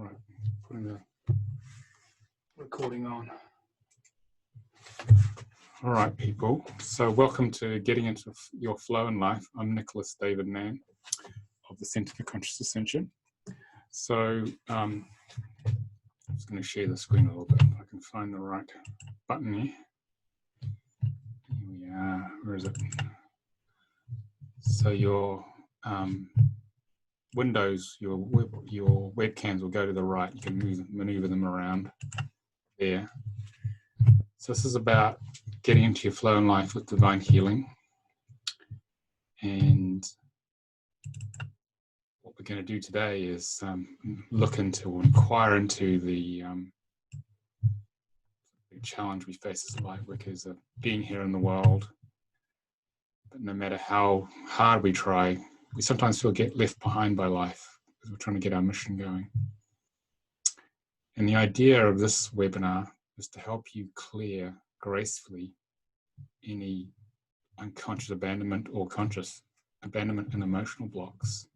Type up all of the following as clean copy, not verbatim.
Right, putting the recording on. All right, people. So welcome to Getting Into Your Flow in Life. I'm Nicolas David Ngan of the Centre for Conscious Ascension. So I'm just going to share the screen a little bit. If I can find the right button here. Here we are. Where is it? So your windows, your webcams will go to the right. You can maneuver them around there. So this is about getting into your flow in life with divine healing. And what we're going to do today is look into or inquire into the challenge we face as light workers of being here in the world. But no matter how hard we try, we sometimes feel get left behind by life because we're trying to get our mission going. And the idea of this webinar is to help you clear gracefully any unconscious abandonment or conscious abandonment and emotional blocks,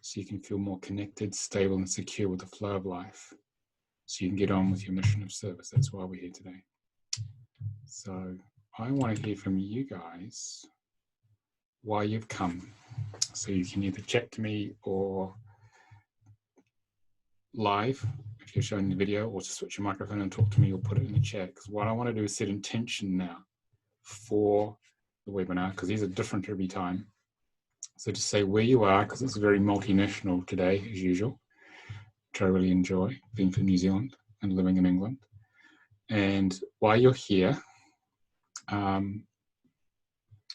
so you can feel more connected, stable, and secure with the flow of life, so you can get on with your mission of service. That's why we're here today. So I want to hear from you guys why you've come. So you can either chat to me or live if you're showing the video, or to switch your microphone and talk to me or put it in the chat. Because what I want to do is set intention now for the webinar, because these are different every time. So just say where you are, because it's very multinational today as usual, which I really enjoy, being from New Zealand and living in England. And why you're here,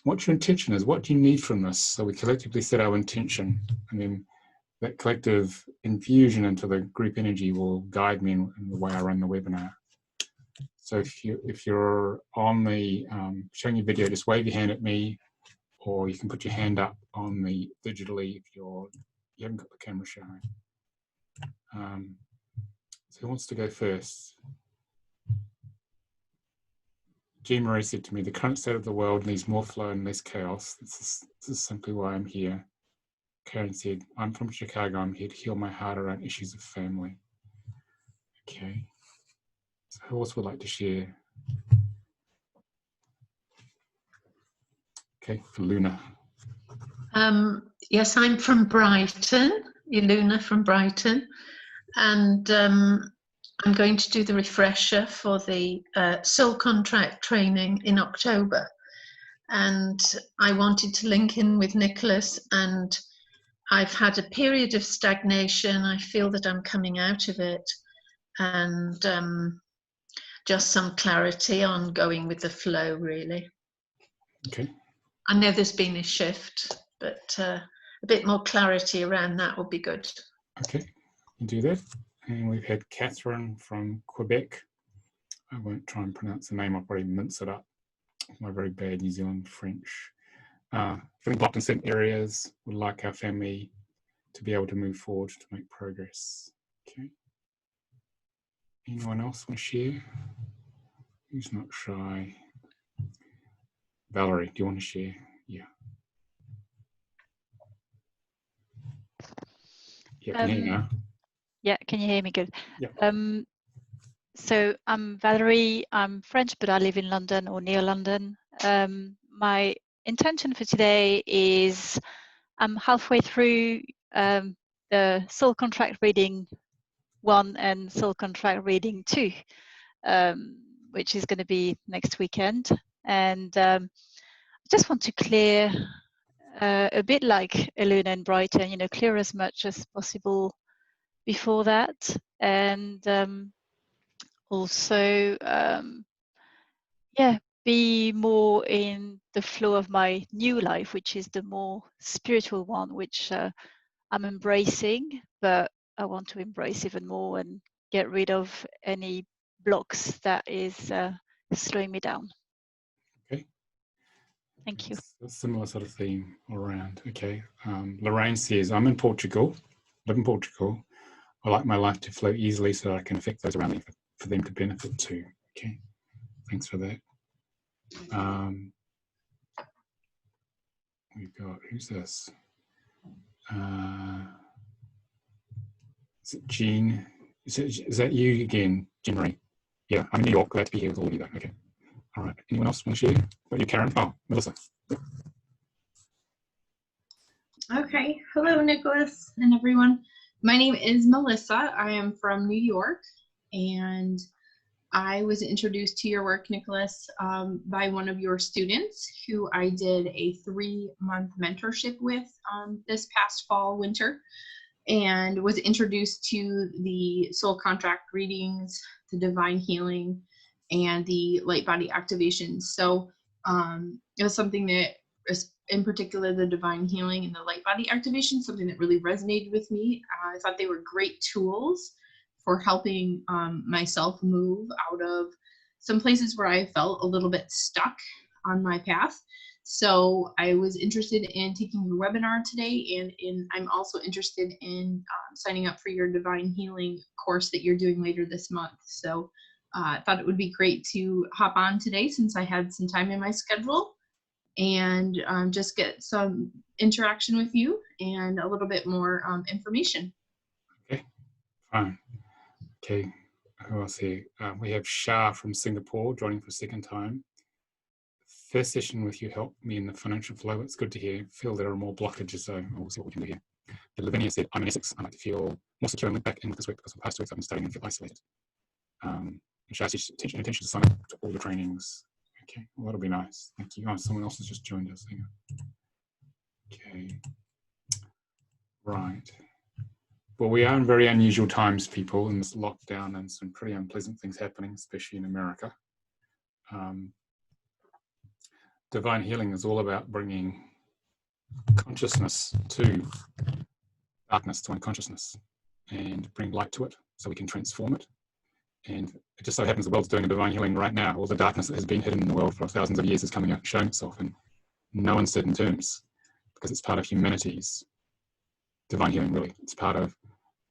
what your intention is, what do you need from this? So we collectively set our intention, and then that collective infusion into the group energy will guide me in the way I run the webinar. So if you're on the showing your video, just wave your hand at me, or you can put your hand up on the digitally if you haven't got the camera showing. So who wants to go first? Jean Marie said to me, the current state of the world needs more flow and less chaos. This is simply why I'm here. Karen said, I'm from Chicago. I'm here to heal my heart around issues of family. Okay. So who else would like to share? Okay, for Luna. Yes, I'm from Brighton, Iluna from Brighton, and I'm going to do the refresher for the soul contract training in October. And I wanted to link in with Nicolas, and I've had a period of stagnation. I feel that I'm coming out of it, and just some clarity on going with the flow, really. Okay. I know there's been a shift, but a bit more clarity around that would be good. Okay, we'll do that. And we've had Catherine from Quebec. I won't try and pronounce the name, I'll probably mince it up. My very bad New Zealand French. Feeling blocked in certain areas, would like our family to be able to move forward to make progress. Okay. Anyone else want to share? Who's not shy? Valerie, do you want to share? Yeah. Yeah, can you hear me now? Yeah, can you hear me good? Yeah. So I'm Valerie, I'm French, but I live in London or near London. My intention for today is I'm halfway through the soul contract reading 1 and soul contract reading 2, which is going to be next weekend. And I just want to clear a bit like Iluna and Brighton, clear as much as possible before that. And also, be more in the flow of my new life, which is the more spiritual one, which I'm embracing, but I want to embrace even more and get rid of any blocks that is slowing me down. Okay. Thank you. It's a similar sort of theme around. Okay. Lorraine says, I'm in Portugal, live in Portugal. I like my life to flow easily so that I can affect those around me for them to benefit too. Okay. Thanks for that. We've got, who's this? Is it Jean? Is that you again, Jean Marie? Yeah, I'm in New York. Glad to be here with all of you though. Okay. All right. Anyone else want to share? What are you, Karen? Oh, Melissa. Okay. Hello, Nicolas and everyone. My name is Melissa. I am from New York, and I was introduced to your work, Nicolas, by one of your students who I did a 3-month mentorship with this past fall, winter, and was introduced to the soul contract readings, the divine healing, and the light body activations. So it was something that, in particular, the divine healing and the light body activation, something that really resonated with me. I thought they were great tools for helping myself move out of some places where I felt a little bit stuck on my path. So I was interested in taking your webinar today, and I'm also interested in signing up for your divine healing course that you're doing later this month. So I thought it would be great to hop on today since I had some time in my schedule and just get some interaction with you and a little bit more information. Okay, fine. Okay, who else here? We have Shah from Singapore joining for a second time. First session with you helped me in the financial flow. It's good to hear. Feel there are more blockages, so we'll see what we can do here. But Lavinia said, I'm in Essex. I like to feel more secure and live back in with this week because of the past 2 weeks I've been studying and feel isolated. And Shah said, intention to sign up to all the trainings. Okay, well, that'll be nice. Thank you. Oh, someone else has just joined us. Hang on. Okay, right. Well, we are in very unusual times, people, in this lockdown and some pretty unpleasant things happening, especially in America. Divine healing is all about bringing consciousness to darkness, to unconsciousness, and bring light to it so we can transform it. And it just so happens the world's doing a divine healing right now. All the darkness that has been hidden in the world for thousands of years is coming out and showing itself in no uncertain terms, because it's part of humanity's divine healing, really. It's part of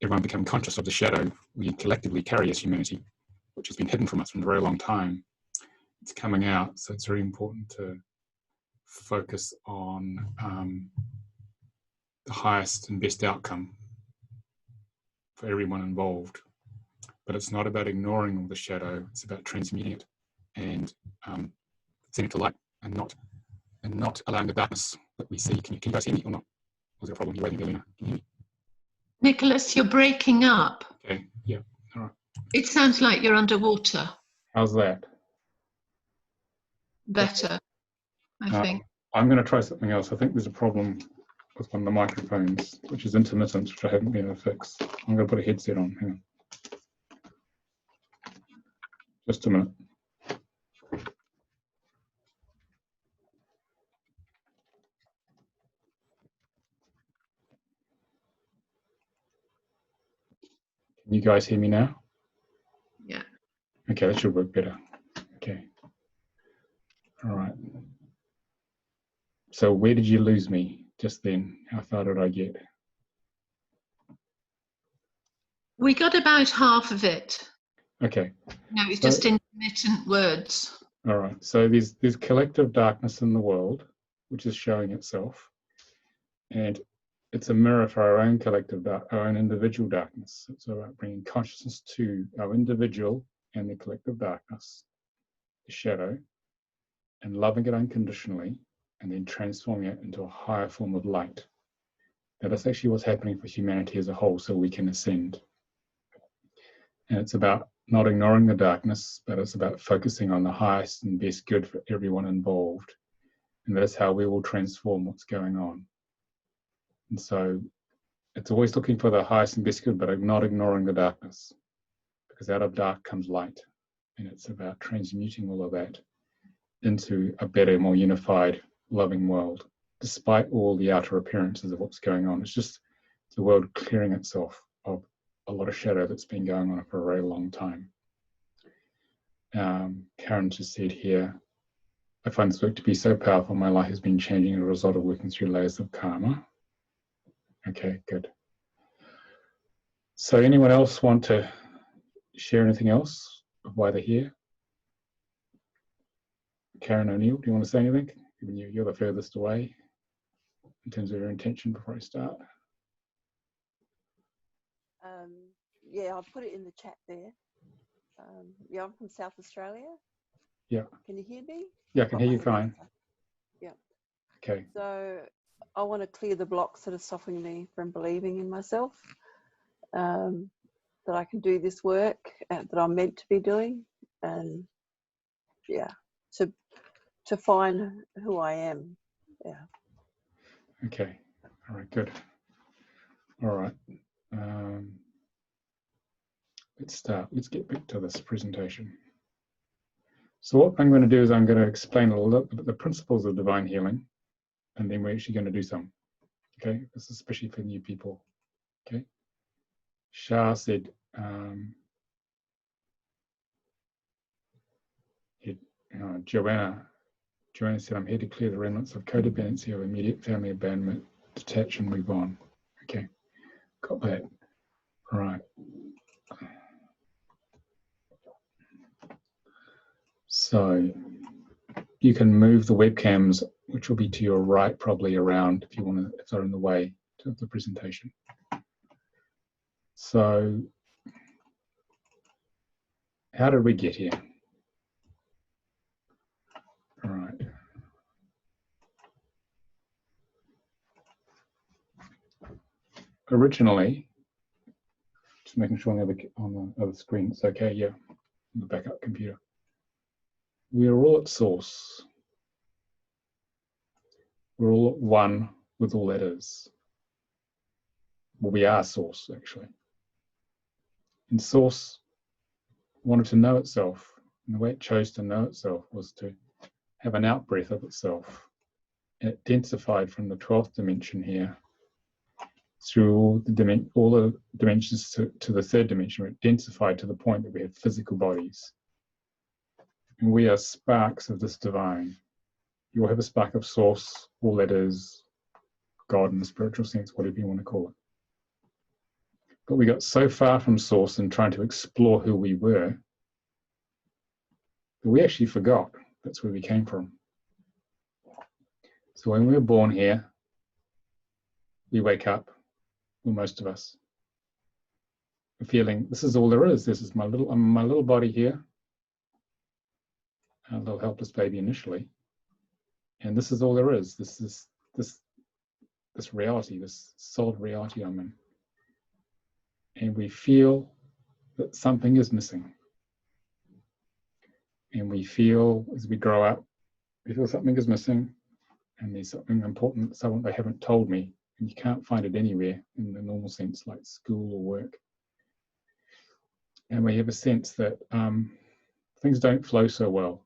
everyone becoming conscious of the shadow we collectively carry as humanity, which has been hidden from us for a very long time. It's coming out, so it's very important to focus on the highest and best outcome for everyone involved. But it's not about ignoring all the shadow, it's about transmuting it and sending it to light and not allowing the darkness that we see. Can you guys hear me or not? Was there a problem? You're waving, Elena. Can you hear me? Nicolas, you're breaking up. Okay, yeah, all right. It sounds like you're underwater. How's that? Better, I think. I'm going to try something else. I think there's a problem with one of the microphones, which is intermittent, which I haven't been able to fix. I'm going to put a headset on. Hang on. Just a minute. Can you guys hear me now? Yeah. Okay, that should work better. Okay. All right. So where did you lose me just then? How far did I get? We got about half of it. Okay. No, it's just intermittent words. All right. So there's collective darkness in the world, which is showing itself, and it's a mirror for our own collective, our own individual darkness. It's about bringing consciousness to our individual and the collective darkness, the shadow, and loving it unconditionally, and then transforming it into a higher form of light. Now, that's actually what's happening for humanity as a whole, so we can ascend. And it's about not ignoring the darkness, but it's about focusing on the highest and best good for everyone involved. And that's how we will transform what's going on. And so it's always looking for the highest and best good, but not ignoring the darkness, because out of dark comes light. And it's about transmuting all of that into a better, more unified, loving world, despite all the outer appearances of what's going on. It's just the world clearing itself of a lot of shadow that's been going on for a very long time. Karen just said here, I find this work to be so powerful, my life has been changing as a result of working through layers of karma. Okay, good. So anyone else want to share anything else of why they're here? Karen O'Neill, do you want to say anything? Given you're the furthest away in terms of your intention before I start. Yeah, I'll put it in the chat there. Yeah, I'm from South Australia. Yeah. Can you hear me? Yeah, I can hear you fine. Yeah. Okay. So I want to clear the blocks that are stopping me from believing in myself, that I can do this work that I'm meant to be doing, and yeah, to find who I am. Yeah. Okay. All right, good. All right. Let's start. Let's get back to this presentation. So what I'm going to do is I'm going to explain a little bit the principles of divine healing, and then we're actually going to do some. Okay, this is especially for new people. Okay. Shah said, Joanna said, I'm here to clear the remnants of codependency of immediate family abandonment, detach and move on. Okay, got that. All right. So you can move the webcams, which will be to your right, probably around if you want to, if they're in the way of the presentation. So how did we get here? All right. Originally, just making sure on the other screen it's okay, yeah, on the backup computer. We are all at source. We're all at one with all that is. Well, we are source, actually. And source wanted to know itself, and the way it chose to know itself was to have an out-breath of itself. And it densified from the 12th dimension here through all the dimensions to the third dimension. It densified to the point that we have physical bodies. And we are sparks of this divine. You will have a spark of source, all that is, God in the spiritual sense, whatever you want to call it. But we got so far from source and trying to explore who we were, that we actually forgot that's where we came from. So when we were born here, we wake up, well, most of us, feeling this is all there is. This is my little body here, a little helpless baby initially, and this is all there is. This reality, this solid reality I'm in, and we feel that something is missing, and we feel as we grow up, we feel something is missing, and there's something important, someone they haven't told me, and you can't find it anywhere in the normal sense, like school or work. And we have a sense that things don't flow so well.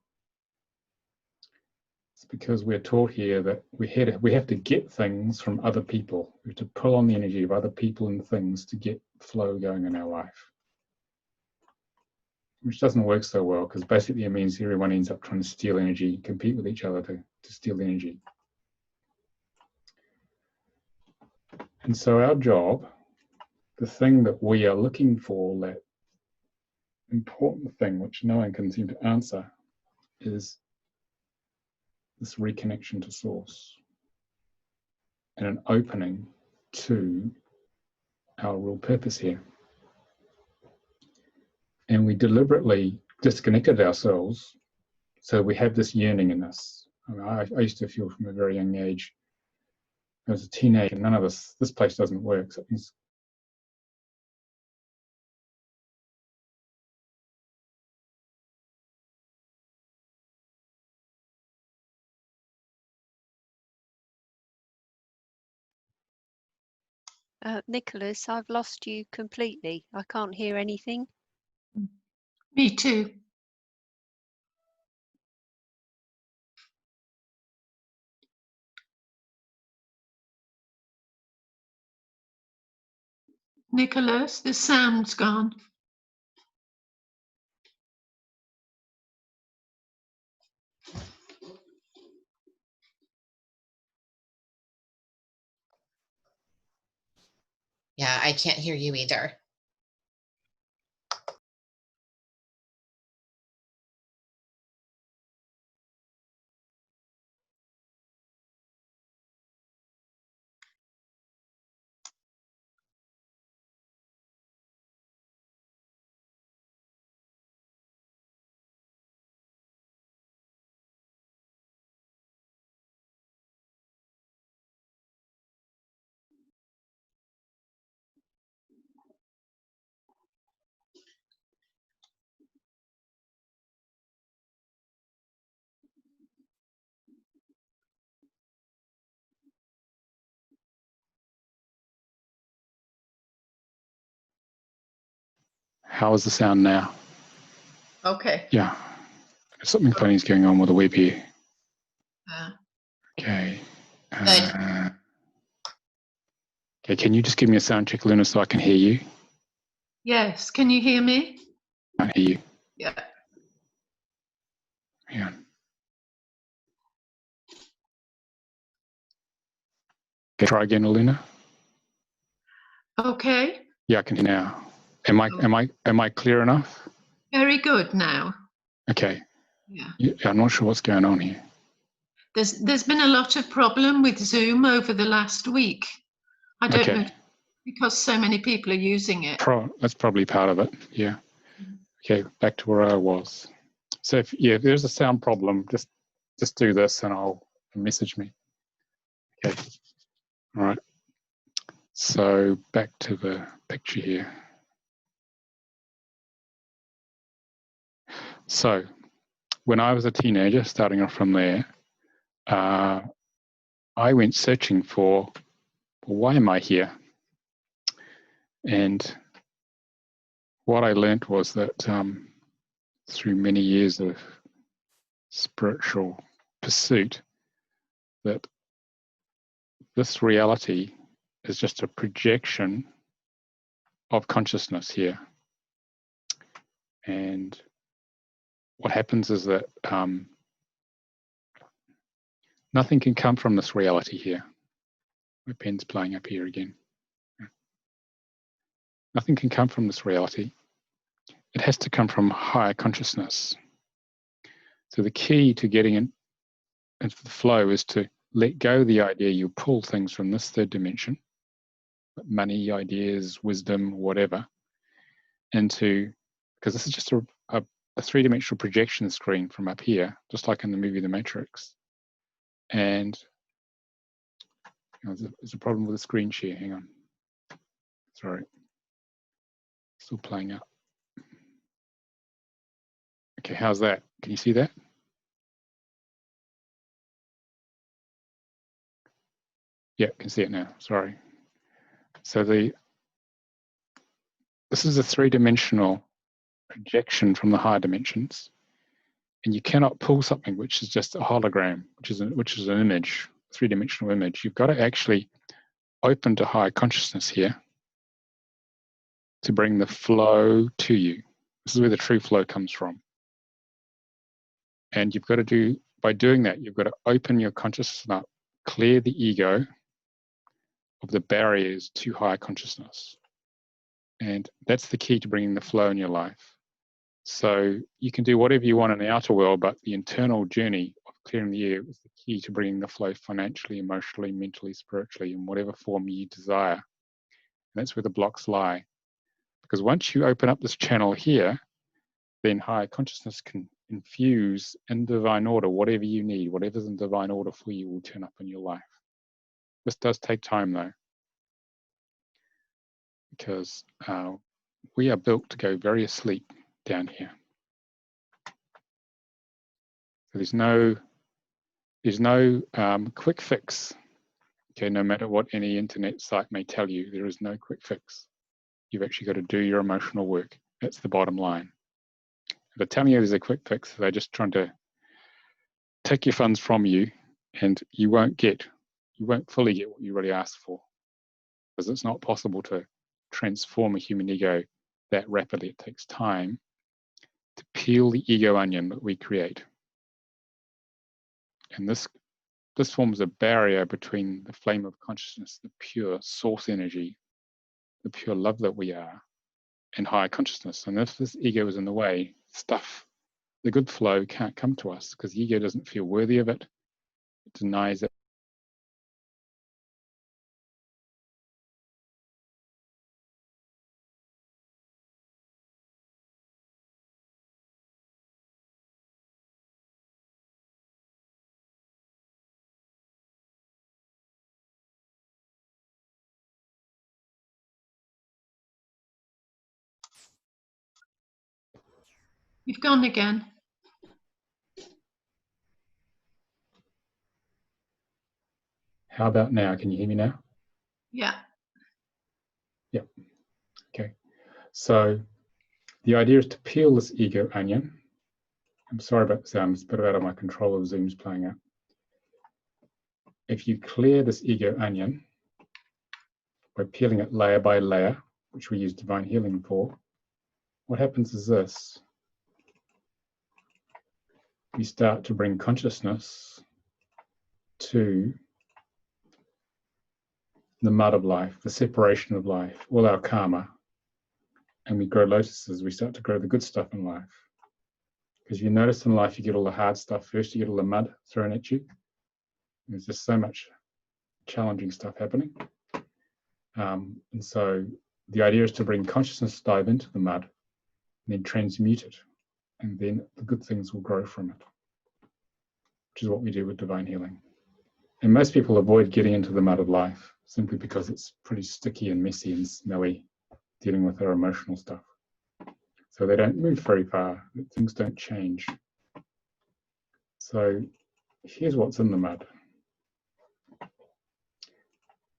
It's because we're taught here that we have to get things from other people. We have to pull on the energy of other people and things to get flow going in our life, which doesn't work so well, because basically it means everyone ends up trying to steal energy, compete with each other to steal energy. And so our job, the thing that we are looking for, that important thing which no one can seem to answer, is this reconnection to source and an opening to our real purpose here. And we deliberately disconnected ourselves so we have this yearning in us. I used to feel from a very young age, I was a teenager, none of this place doesn't work. Something's Nicolas, I've lost you completely. I can't hear anything. Me too. Nicolas, the sound's gone. Yeah, I can't hear you either. How is the sound now? Okay. Yeah. Something funny is going on with the web here. Okay. Okay, can you just give me a sound check, Luna, so I can hear you? Yes. Can you hear me? I can't hear you. Yeah. Hang on. Okay, try again, Luna. Okay. Yeah, I can hear now. Am I clear enough? Very good now. Okay. Yeah. Yeah, I'm not sure what's going on here. There's been a lot of problem with Zoom over the last week. I don't know, because so many people are using it. That's probably part of it. Yeah. Okay, back to where I was. So if there's a sound problem, just do this and I'll message me. Okay. All right. So back to the picture here. So when I was a teenager, starting off from there, I went searching for, well, why am I here? And what I learned was that through many years of spiritual pursuit, that this reality is just a projection of consciousness here. And what happens is that nothing can come from this reality here. My pen's playing up here again. Nothing can come from this reality. It has to come from higher consciousness. So the key to getting into the flow is to let go of the idea you pull things from this third dimension, money, ideas, wisdom, whatever, into, because this is just a three-dimensional projection screen from up here, just like in the movie The Matrix. And there's a problem with the screen share. Hang on. Sorry. Still playing up. Okay, how's that? Can you see that? Yeah, can see it now. Sorry. So this is a three-dimensional projection from the higher dimensions, and you cannot pull something which is just a hologram, which is an image, three-dimensional image. You've got to actually open to higher consciousness here to bring the flow to you. This is where the true flow comes from. And you've got to by doing that, you've got to open your consciousness up, clear the ego of the barriers to higher consciousness. And that's the key to bringing the flow in your life. So you can do whatever you want in the outer world, but the internal journey of clearing the air is the key to bringing the flow financially, emotionally, mentally, spiritually, in whatever form you desire. And that's where the blocks lie. Because once you open up this channel here, then higher consciousness can infuse in divine order whatever you need, whatever's in divine order for you will turn up in your life. This does take time though, because we are built to go very asleep down here. So there's no quick fix. Okay, no matter what any internet site may tell you, there is no quick fix. You've actually got to do your emotional work. That's the bottom line. If they're telling you there's a quick fix, they're just trying to take your funds from you, and you won't fully get what you really asked for, because it's not possible to transform a human ego that rapidly. It takes time to peel the ego onion that we create. And this forms a barrier between the flame of consciousness, the pure source energy, the pure love that we are, and higher consciousness. And if this ego is in the way, the good flow can't come to us because the ego doesn't feel worthy of it. It denies it. You've gone again. How about now? Can you hear me now? Yeah. Yep. Okay. So The idea is to peel this ego onion. I'm sorry about the sound, it's a bit out of my control of Zoom's playing out. If you clear this ego onion by peeling it layer by layer, which we use divine healing for, what happens is this. We start to bring consciousness to the mud of life, the separation of life, all our karma. And we grow lotuses, we start to grow the good stuff in life. Because you notice in life, you get all the hard stuff first, you get all the mud thrown at you. There's just so much challenging stuff happening. And so the idea is to bring consciousness, dive into the mud, and then transmute it. And then the good things will grow from it, which is what we do with divine healing. And most people avoid getting into the mud of life simply because it's pretty sticky and messy and smelly, dealing with our emotional stuff. So they don't move very far, things don't change. So here's what's in the mud.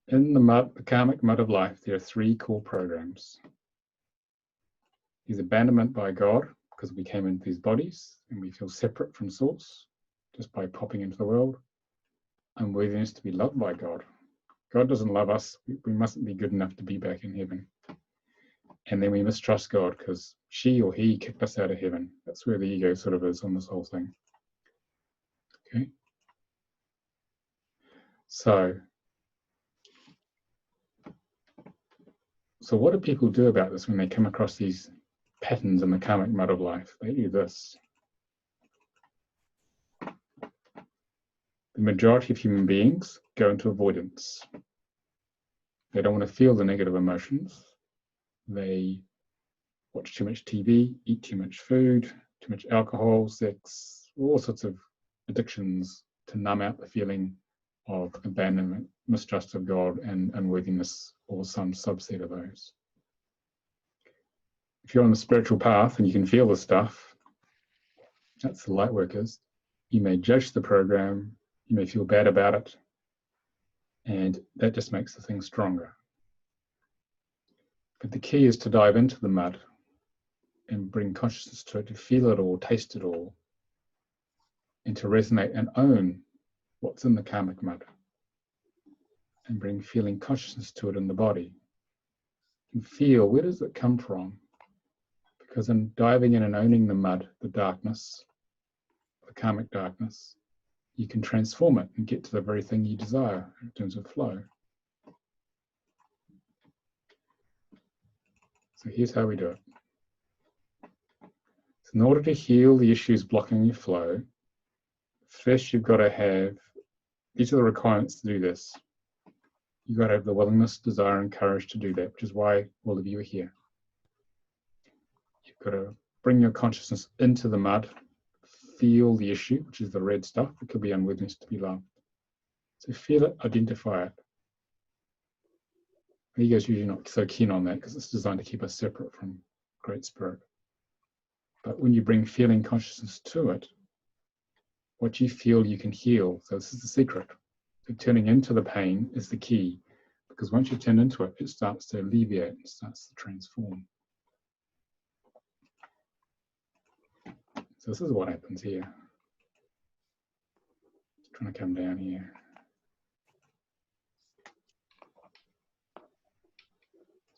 In the mud, the karmic mud of life, there are 3 core programs. There's abandonment by God, because we came into these bodies and we feel separate from Source just by popping into the world. Unworthiness to be loved by God. God doesn't love us, we mustn't be good enough to be back in heaven. And then we mistrust God because she or he kicked us out of heaven. That's where the ego sort of is on this whole thing. Okay. So what do people do about this when they come across these patterns in the karmic mud of life? They do this. The majority of human beings go into avoidance. They don't want to feel the negative emotions. They watch too much TV, eat too much food, too much alcohol, sex, all sorts of addictions to numb out the feeling of abandonment, mistrust of God, and unworthiness, or some subset of those. If you're on the spiritual path and you can feel the stuff, that's the light workers, you may judge the program, you may feel bad about it, and that just makes the thing stronger. But the key is to dive into the mud and bring consciousness to it, to feel it all, taste it all, and to resonate and own what's in the karmic mud, and bring feeling consciousness to it in the body. And feel, where does it come from? Because in diving in and owning the mud, the darkness, the karmic darkness, you can transform it and get to the very thing you desire in terms of flow. So here's how we do it. So in order to heal the issues blocking your flow, first you've got to have, these are the requirements to do this. You've got to have the willingness, desire, and courage to do that, which is why all of you are here. You've got to bring your consciousness into the mud, feel the issue, which is the red stuff. It could be unworthiness to be loved. So feel it, identify it. The ego's usually not so keen on that because it's designed to keep us separate from Great Spirit. But when you bring feeling consciousness to it, what you feel you can heal. So this is the secret. So turning into the pain is the key, because once you turn into it, it starts to alleviate, it starts to transform. So this is what happens here. Just trying to come down here.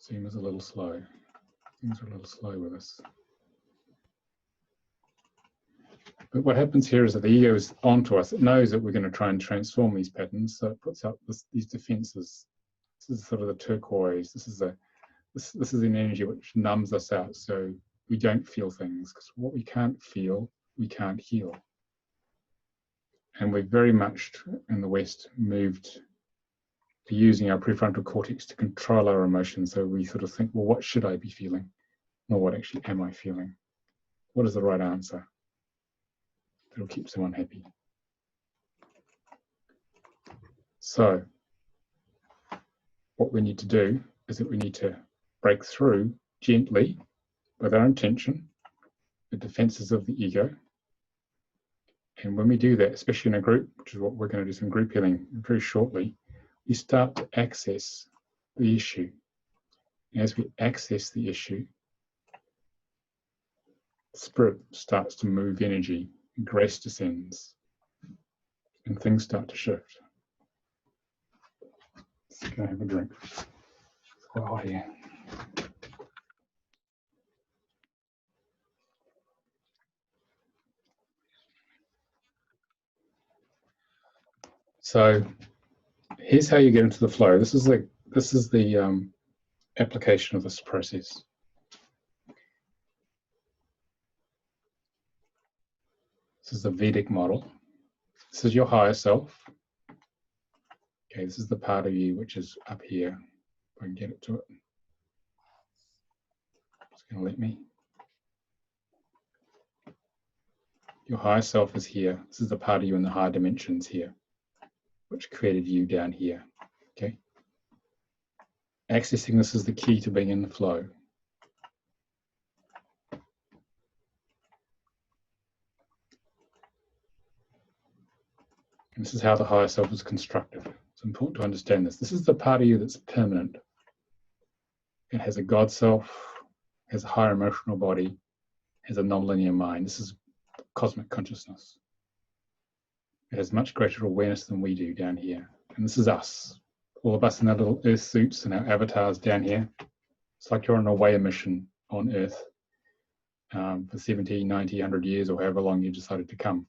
Zoom is a little slow. Things are a little slow with us. But what happens here is that the ego is onto us. It knows that we're going to try and transform these patterns, so it puts up these defenses. This is sort of the turquoise. This is an energy which numbs us out, so we don't feel things, because what we can't feel, we can't heal. And we've very much in the West moved to using our prefrontal cortex to control our emotions. So we sort of think, well, what should I be feeling? Not what actually am I feeling? What is the right answer? It'll keep someone happy. So what we need to do is that we need to break through gently with our intention, the defenses of the ego. And when we do that, especially in a group, which is what we're going to do some group healing very shortly, we start to access the issue. And as we access the issue, spirit starts to move energy, and grace descends, and things start to shift. Let's go have a drink. It's quite hot here. So here's how you get into the flow. This is the application of this process. This is the Vedic model. This is your higher self. Okay, this is the part of you which is up here. If I can get it to it. It's going to let me. Your higher self is here. This is the part of you in the higher dimensions here, which created you down here. Okay. Accessing this is the key to being in the flow. And this is how the higher self is constructed. It's important to understand this. This is the part of you that's permanent. It has a God self, has a higher emotional body, has a non-linear mind. This is cosmic consciousness. It has much greater awareness than we do down here. And this is us. All of us in our little Earth suits and our avatars down here. It's like you're on a away mission on Earth for 70, 90, 100 years or however long you decided to come.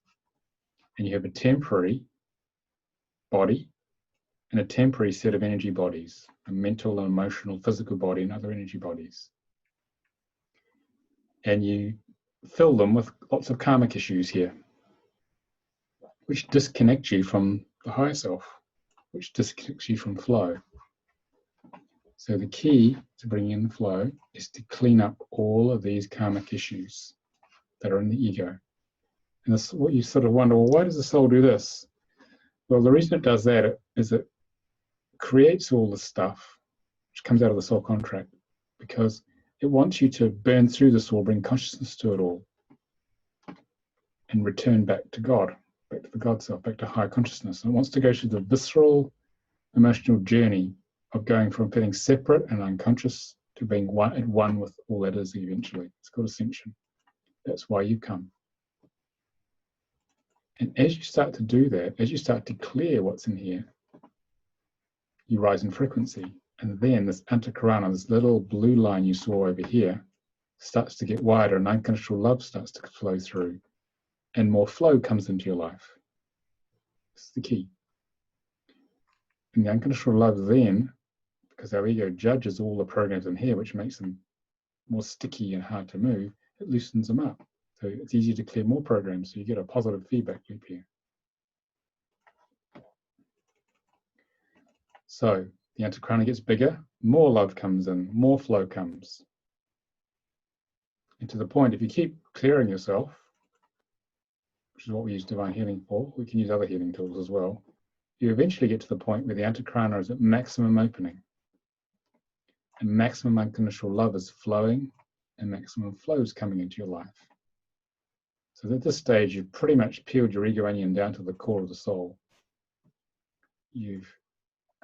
And you have a temporary body and a temporary set of energy bodies, a mental and emotional, physical body and other energy bodies. And you fill them with lots of karmic issues here, which disconnect you from the higher self, which disconnects you from flow. So the key to bringing in the flow is to clean up all of these karmic issues that are in the ego. And this, what you sort of wonder, well, why does the soul do this? Well, the reason it does that is it creates all the stuff which comes out of the soul contract because it wants you to burn through the soul, bring consciousness to it all, and return back to God, back to the God self, back to higher consciousness. And it wants to go through the visceral emotional journey of going from feeling separate and unconscious to being at one with all that is eventually. It's called ascension. That's why you come. And as you start to do that, as you start to clear what's in here, you rise in frequency. And then this antakarana, this little blue line you saw over here, starts to get wider and unconditional love starts to flow through. And more flow comes into your life. This is the key. And the unconditional love then, because our ego judges all the programs in here, which makes them more sticky and hard to move, it loosens them up. So it's easier to clear more programs, so you get a positive feedback loop here. So the antakarana gets bigger, more love comes in, more flow comes. And to the point, if you keep clearing yourself, which is what we use divine healing for, we can use other healing tools as well, you eventually get to the point where the antakarana is at maximum opening. And maximum unconditional love is flowing, and maximum flow is coming into your life. So at this stage, you've pretty much peeled your ego onion down to the core of the soul. You've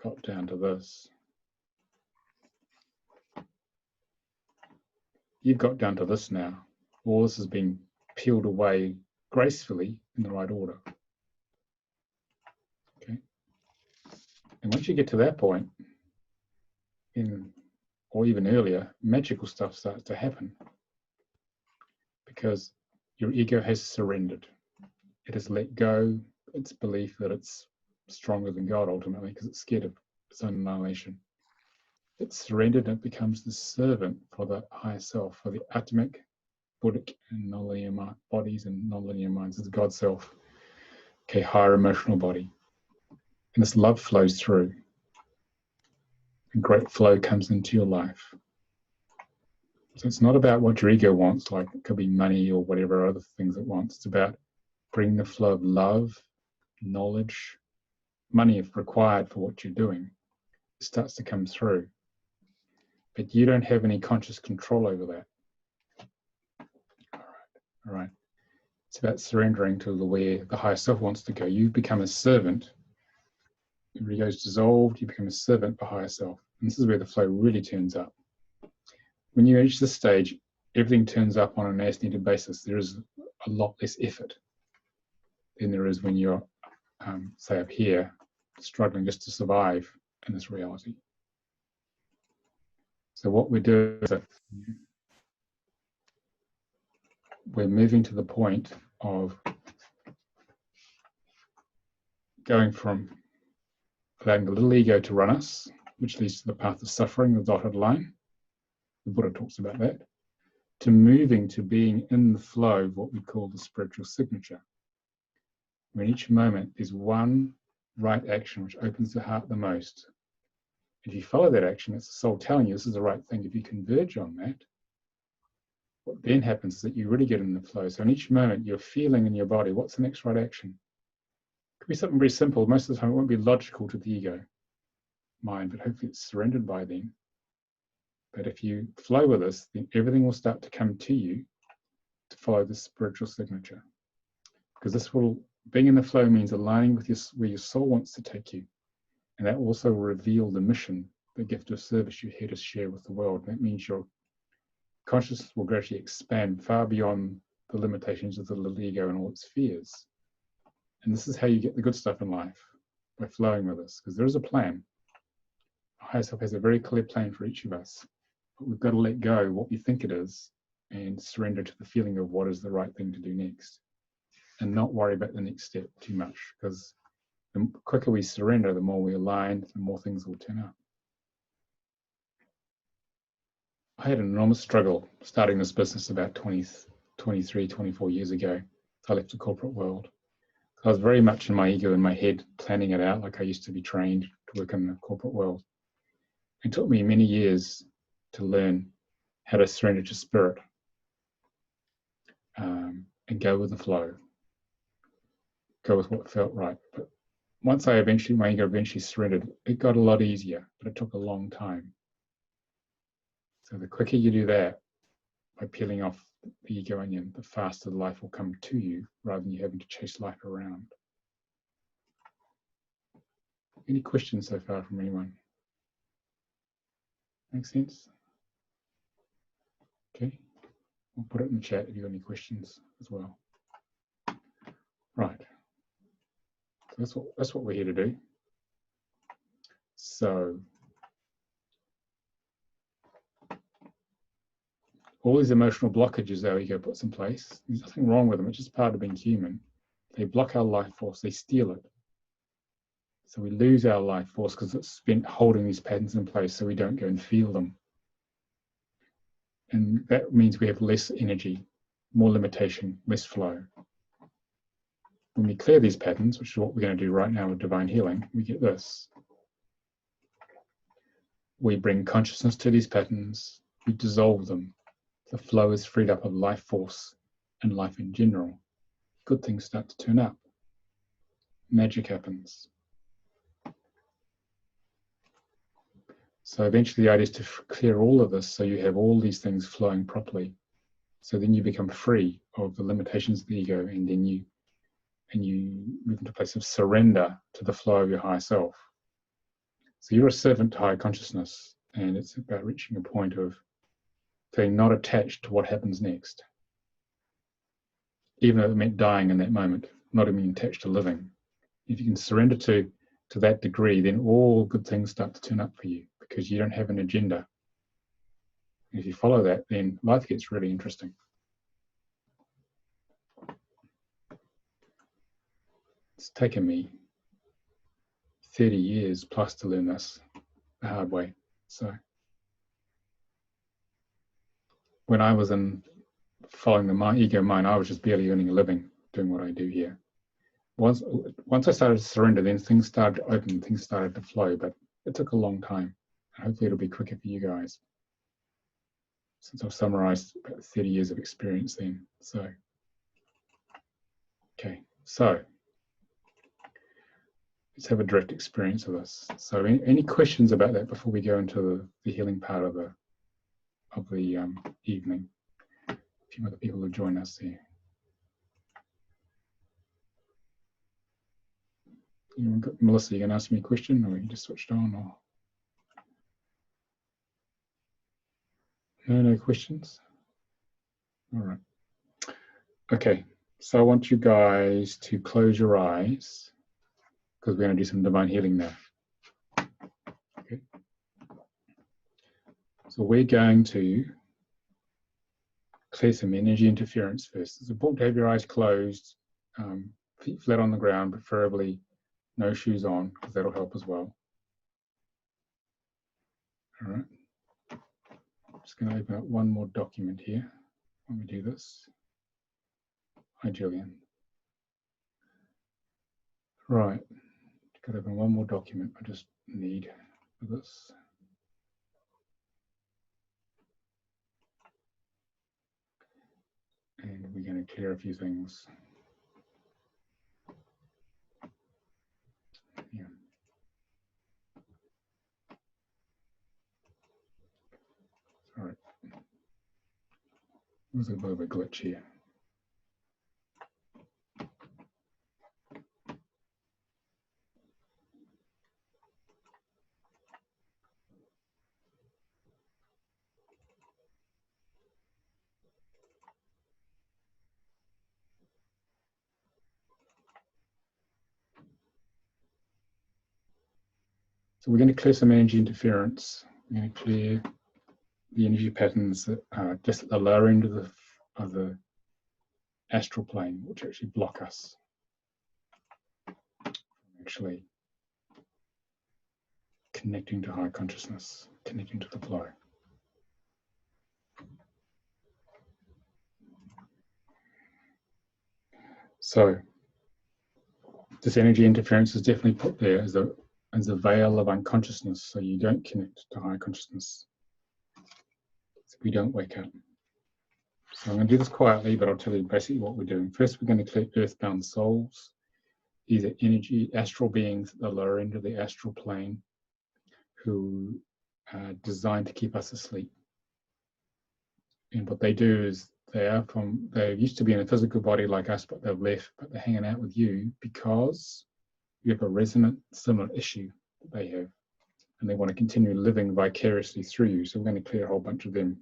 got down to this. You've got down to this now. All this has been peeled away gracefully in the right order. Okay. And once you get to that point, or even earlier, magical stuff starts to happen. Because your ego has surrendered. It has let go its belief that it's stronger than God ultimately because it's scared of its own annihilation. It's surrendered and it becomes the servant for the higher self, for the atomic, Buddhic, and non-linear bodies and non-linear minds. It's God self, okay, higher emotional body. And this love flows through. And great flow comes into your life. So it's not about what your ego wants, like it could be money or whatever other things it wants. It's about bringing the flow of love, knowledge, money if required for what you're doing. It starts to come through. But you don't have any conscious control over that. All right. It's about surrendering to where the higher self wants to go. You become a servant. Your ego is dissolved. You become a servant for higher self. And this is where the flow really turns up. When you reach this stage, everything turns up on an as-needed basis, there is a lot less effort than there is when you're, say, up here, struggling just to survive in this reality. So what we do is that we're moving to the point of going from allowing the little ego to run us, which leads to the path of suffering, the dotted line. The Buddha talks about that. To moving to being in the flow of what we call the spiritual signature. When each moment is one right action which opens the heart the most. If you follow that action, it's the soul telling you this is the right thing. If you converge on that, what then happens is that you really get in the flow. So in each moment, you're feeling in your body, what's the next right action? It could be something very simple. Most of the time, it won't be logical to the ego mind, but hopefully it's surrendered by then. But if you flow with this, then everything will start to come to you to follow the spiritual signature. Because this will, being in the flow means aligning with where your soul wants to take you. And that will also reveal the mission, the gift of service you're here to share with the world. That means your consciousness will gradually expand far beyond the limitations of the little ego and all its fears. And this is how you get the good stuff in life, by flowing with us, because there is a plan. Our higher self has a very clear plan for each of us, but we've got to let go of what we think it is and surrender to the feeling of what is the right thing to do next, and not worry about the next step too much, because the quicker we surrender, the more we align, the more things will turn up. I had an enormous struggle starting this business about 23, 24 years ago. I left the corporate world. I was very much in my ego, in my head, planning it out like I used to be trained to work in the corporate world. It took me many years to learn how to surrender to spirit and go with the flow, go with what felt right. But once my ego eventually surrendered, it got a lot easier, but it took a long time. So the quicker you do that, by peeling off the ego onion, the faster life will come to you rather than you having to chase life around. Any questions so far from anyone? Make sense? Okay, we'll put it in the chat if you've got any questions as well. Right, so that's what we're here to do. So all these emotional blockages our ego puts in place, there's nothing wrong with them, it's just part of being human. They block our life force, they steal it. So we lose our life force because it's spent holding these patterns in place so we don't go and feel them. And that means we have less energy, more limitation, less flow. When we clear these patterns, which is what we're going to do right now with divine healing, we get this. We bring consciousness to these patterns, we dissolve them. The flow is freed up of life force and life in general. Good things start to turn up. Magic happens. So eventually the idea is to clear all of this so you have all these things flowing properly. So then you become free of the limitations of the ego, and then you move into a place of surrender to the flow of your higher self. So you're a servant to higher consciousness, and it's about reaching a point of feeling not attached to what happens next. Even though it meant dying in that moment, not even attached to living. If you can surrender to that degree, then all good things start to turn up for you, because you don't have an agenda. And if you follow that, then life gets really interesting. It's taken me 30 years plus to learn this the hard way. So when I was in following the ego mind, I was just barely earning a living doing what I do here. Once I started to surrender, then things started to open, things started to flow, but it took a long time. Hopefully it'll be quicker for you guys, since I've summarized about 30 years of experience then. So, okay, so let's have a direct experience of this. So any questions about that before we go into the healing part of the evening? A few other people will join us here. Melissa, you going to ask me a question, or you just switched on? Or no questions? All right. Okay, so I want you guys to close your eyes because we're going to do some divine healing now. Okay. So we're going to clear some energy interference first. It's important to have your eyes closed, feet flat on the ground, preferably no shoes on, because that'll help as well. All right. I'm just going to open up one more document here when we do this. Hi, Julian. Right. Got to open one more document I just need for this. And we're going to clear a few things. Yeah. Sorry. There's a bit of a glitch here. So we're going to clear some energy interference. We're going to clear the energy patterns that are just at the lower end of the astral plane, which actually block us from actually connecting to high consciousness, connecting to the flow. So this energy interference is definitely put there as a veil of unconsciousness, so you don't connect to high consciousness. So we don't wake up. So I'm going to do this quietly, but I'll tell you basically what we're doing. First, we're going to clear earthbound souls. These are energy, astral beings at the lower end of the astral plane who are designed to keep us asleep. And what they do is they used to be in a physical body like us, but they've left, but they're hanging out with you because you have a resonant, similar issue that they have. And they want to continue living vicariously through you. So we're going to clear a whole bunch of them.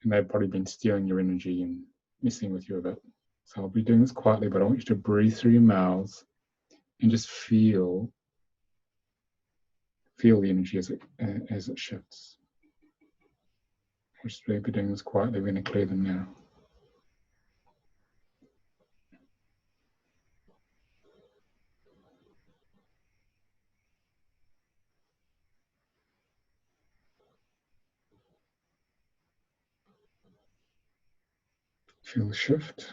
And they've probably been stealing your energy and messing with you a bit. So I'll be doing this quietly, but I want you to breathe through your mouths and just feel the energy as it shifts. We're just really doing this quietly. We're going to clear them now. Feel the shift.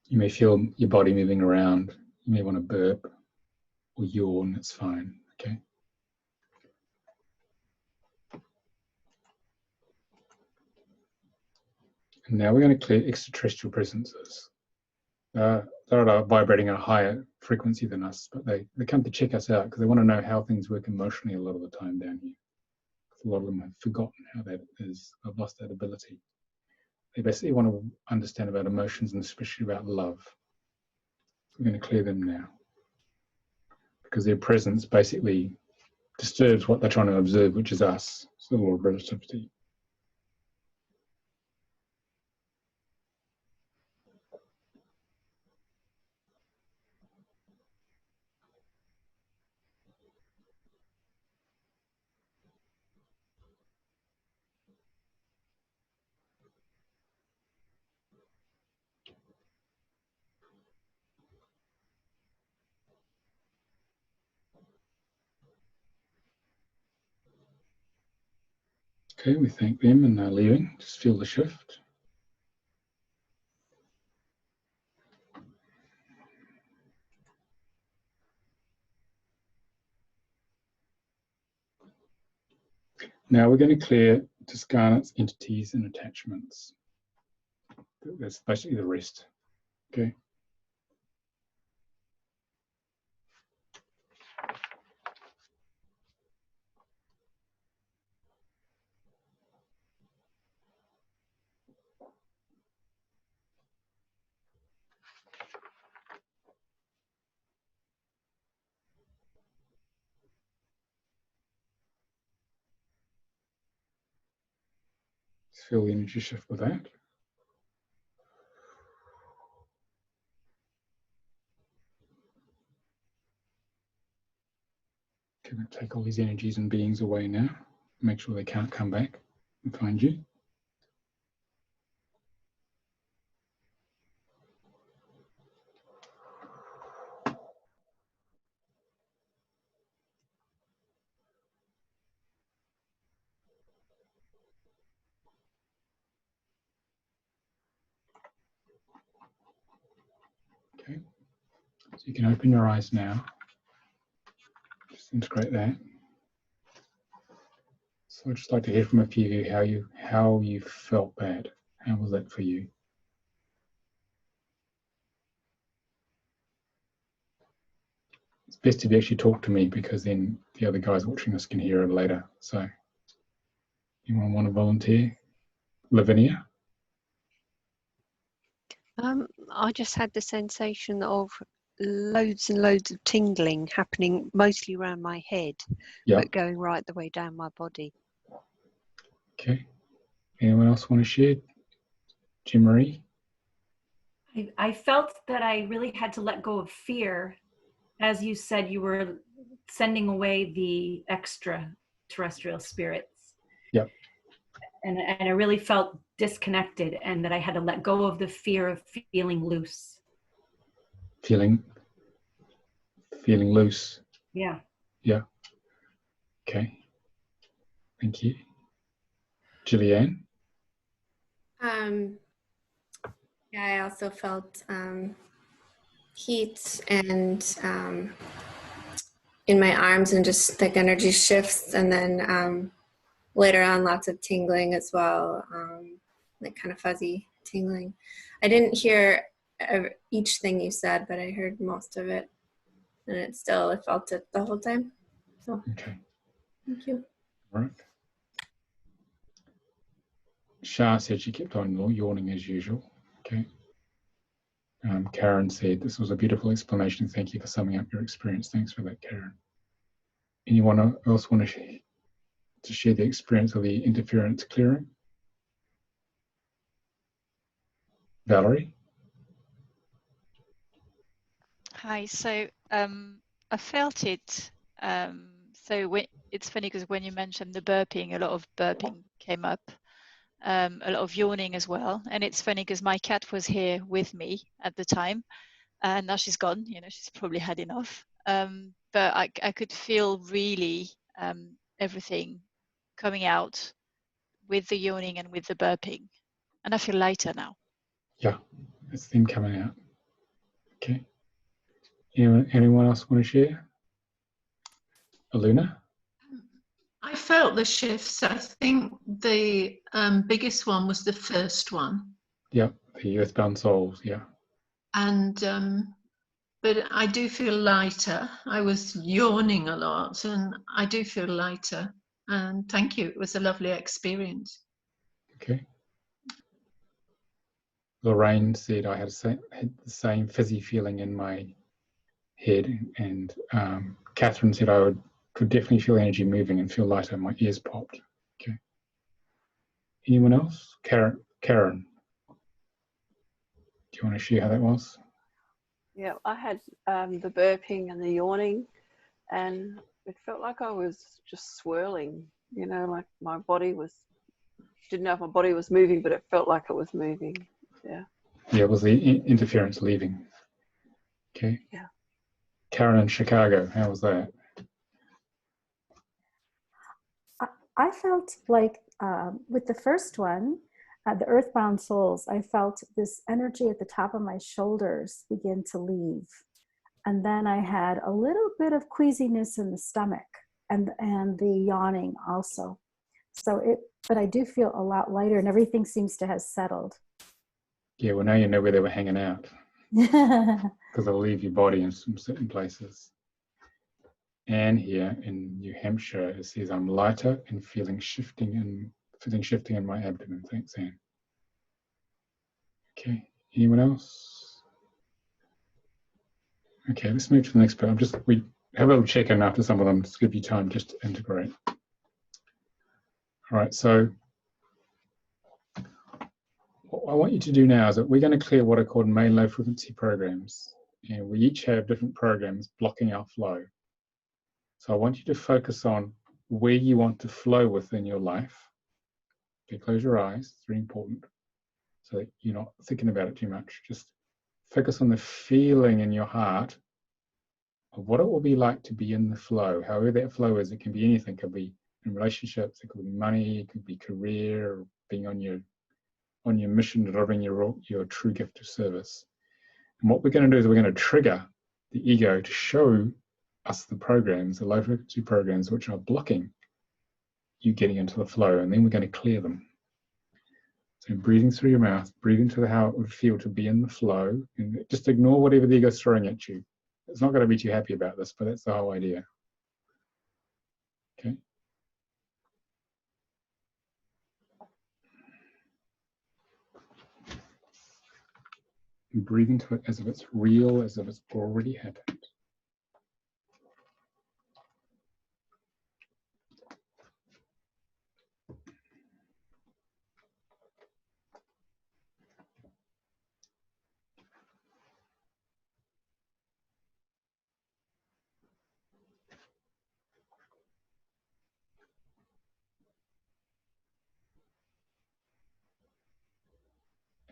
You may feel your body moving around. You may want to burp or yawn. It's fine. Okay. And now we're going to clear extraterrestrial presences. They're vibrating at a higher frequency than us, but they come to check us out because they want to know how things work emotionally a lot of the time down here. A lot of them have forgotten how that is. I've lost that ability. They basically want to understand about emotions and especially about love. So we're going to clear them now because their presence basically disturbs what they're trying to observe, which is us. It's the law of relativity. Okay, we thank them and they're leaving. Just feel the shift. Now we're going to clear discarnates, entities, and attachments. That's basically the rest. Okay. feel the energy shift with that. Can I take all these energies and beings away now? Make sure they can't come back and find you. Okay, so you can open your eyes now. Just integrate that. So I'd just like to hear from a few of you how you felt that. How was that for you? It's best if you actually talk to me, because then the other guys watching us can hear it later. So anyone want to volunteer? Lavinia? I just had the sensation of loads and loads of tingling happening mostly around my head, but going right the way down my body. Okay. Anyone else want to share? Jim Marie? I felt that I really had to let go of fear. As you said, you were sending away the extraterrestrial spirits. Yep. And I really felt disconnected, and that I had to let go of the fear of feeling loose. Feeling loose. Yeah. Yeah. Okay. Thank you. Gillian? Yeah, I also felt heat and in my arms, and just like energy shifts, and then later on lots of tingling as well, like kind of fuzzy tingling. I didn't hear each thing you said, but I heard most of it, and I felt it the whole time. So okay. Thank you. All right. Shah said she kept on yawning as usual. Okay. Karen said, this was a beautiful explanation. Thank you for summing up your experience. Thanks for that, Karen. Anyone else want to share the experience of the interference clearing? Valerie? Hi. So I felt it. It's funny because when you mentioned the burping, a lot of burping came up. A lot of yawning as well. And it's funny because my cat was here with me at the time, and now she's gone. You know, she's probably had enough. But I could feel really everything coming out with the yawning and with the burping, and I feel lighter now. Yeah, it's them coming out. Okay. Anyone else want to share? Aluna? I felt the shifts. I think the biggest one was the first one. Yeah, the earthbound souls, yeah. And but I do feel lighter. I was yawning a lot, and I do feel lighter. And thank you. It was a lovely experience. Okay. Lorraine said I had the same fizzy feeling in my head, and Catherine said I could definitely feel energy moving and feel lighter. My ears popped. Okay. Anyone else? Karen, do you want to share how that was? Yeah, I had the burping and the yawning, and it felt like I was just swirling, you know, like my body didn't know if my body was moving, but it felt like it was moving. Yeah. Yeah, it was the interference leaving. Okay. Yeah. Karen in Chicago, how was that? I felt like with the first one, the earthbound souls, I felt this energy at the top of my shoulders begin to leave. And then I had a little bit of queasiness in the stomach and the yawning also. But I do feel a lot lighter, and everything seems to have settled. Yeah, well, now you know where they were hanging out. Because they'll leave your body in some certain places. Anne here in New Hampshire, it says I'm lighter and feeling shifting in my abdomen. Thanks, Anne. Okay, anyone else? Okay, let's move to the next part. We have a little check-in after some of them to give you time just to integrate. All right, so what I want you to do now is that we're going to clear what are called main low frequency programs. And we each have different programs blocking our flow. So I want you to focus on where you want to flow within your life. Okay, close your eyes, it's very important. So that you're not thinking about it too much. Just focus on the feeling in your heart of what it will be like to be in the flow. However that flow is, it can be anything. It could be in relationships, it could be money, it could be career, or being on your mission, delivering your true gift of service. And what we're going to do is we're going to trigger the ego to show us the programs, the low frequency programs, which are blocking you getting into the flow, and then we're going to clear them. So breathing through your mouth, breathe into how it would feel to be in the flow, and just ignore whatever the ego is throwing at you. It's not going to be too happy about this, but that's the whole idea. Okay. And breathe into it as if it's real, as if it's already happened.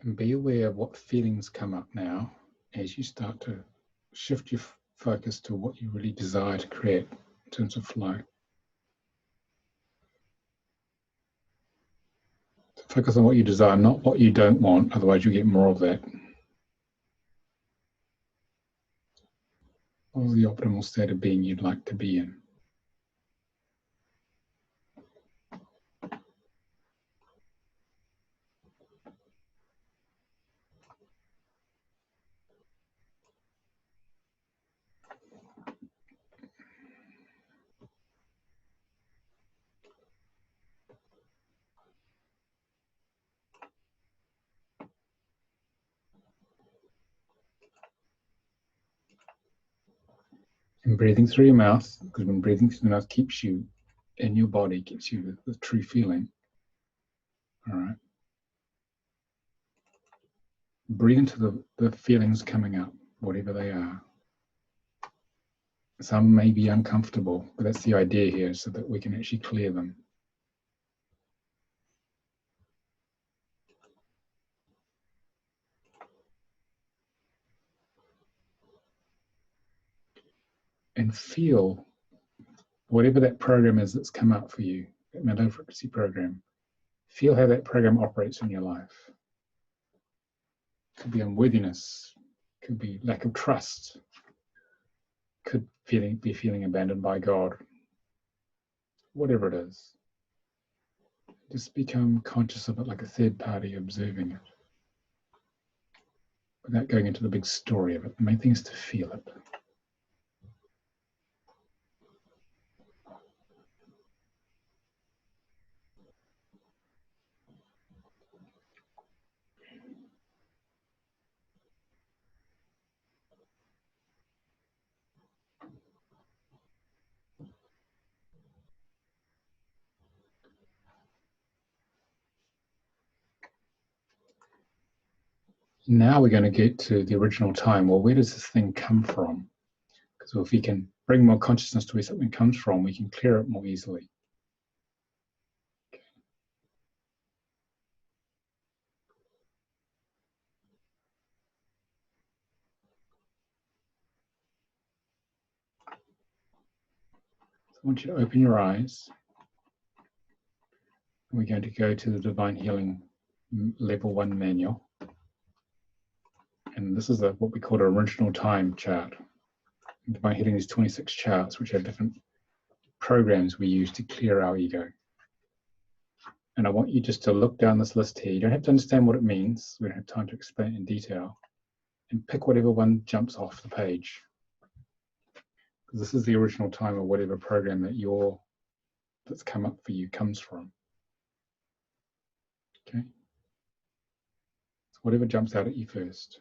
And be aware of what feelings come up now as you start to shift your focus to what you really desire to create in terms of flow. So focus on what you desire, not what you don't want, otherwise you'll get more of that. Or the optimal state of being you'd like to be in. And breathing through your mouth, because when breathing through your mouth keeps you in your body, gives you the true feeling. All right. Breathe into the feelings coming up, whatever they are. Some may be uncomfortable, but that's the idea here, so that we can actually clear them. And feel whatever that program is that's come up for you, that low frequency program. Feel how that program operates in your life. Could be unworthiness, could be lack of trust, could be feeling abandoned by God. Whatever it is. Just become conscious of it like a third party observing it. Without going into the big story of it. The main thing is to feel it. Now we're going to get to the original time. Well, where does this thing come from? Because if we can bring more consciousness to where something comes from, we can clear it more easily. Okay. So I want you to open your eyes. We're going to go to the Divine Healing Level 1 manual. And this is what we call an original time chart. Divine Healing is 26 charts, which have different programs we use to clear our ego. And I want you just to look down this list here. You don't have to understand what it means. We don't have time to explain it in detail. And pick whatever one jumps off the page. Because this is the original time of whatever program that's come up for you comes from. Okay? So whatever jumps out at you first.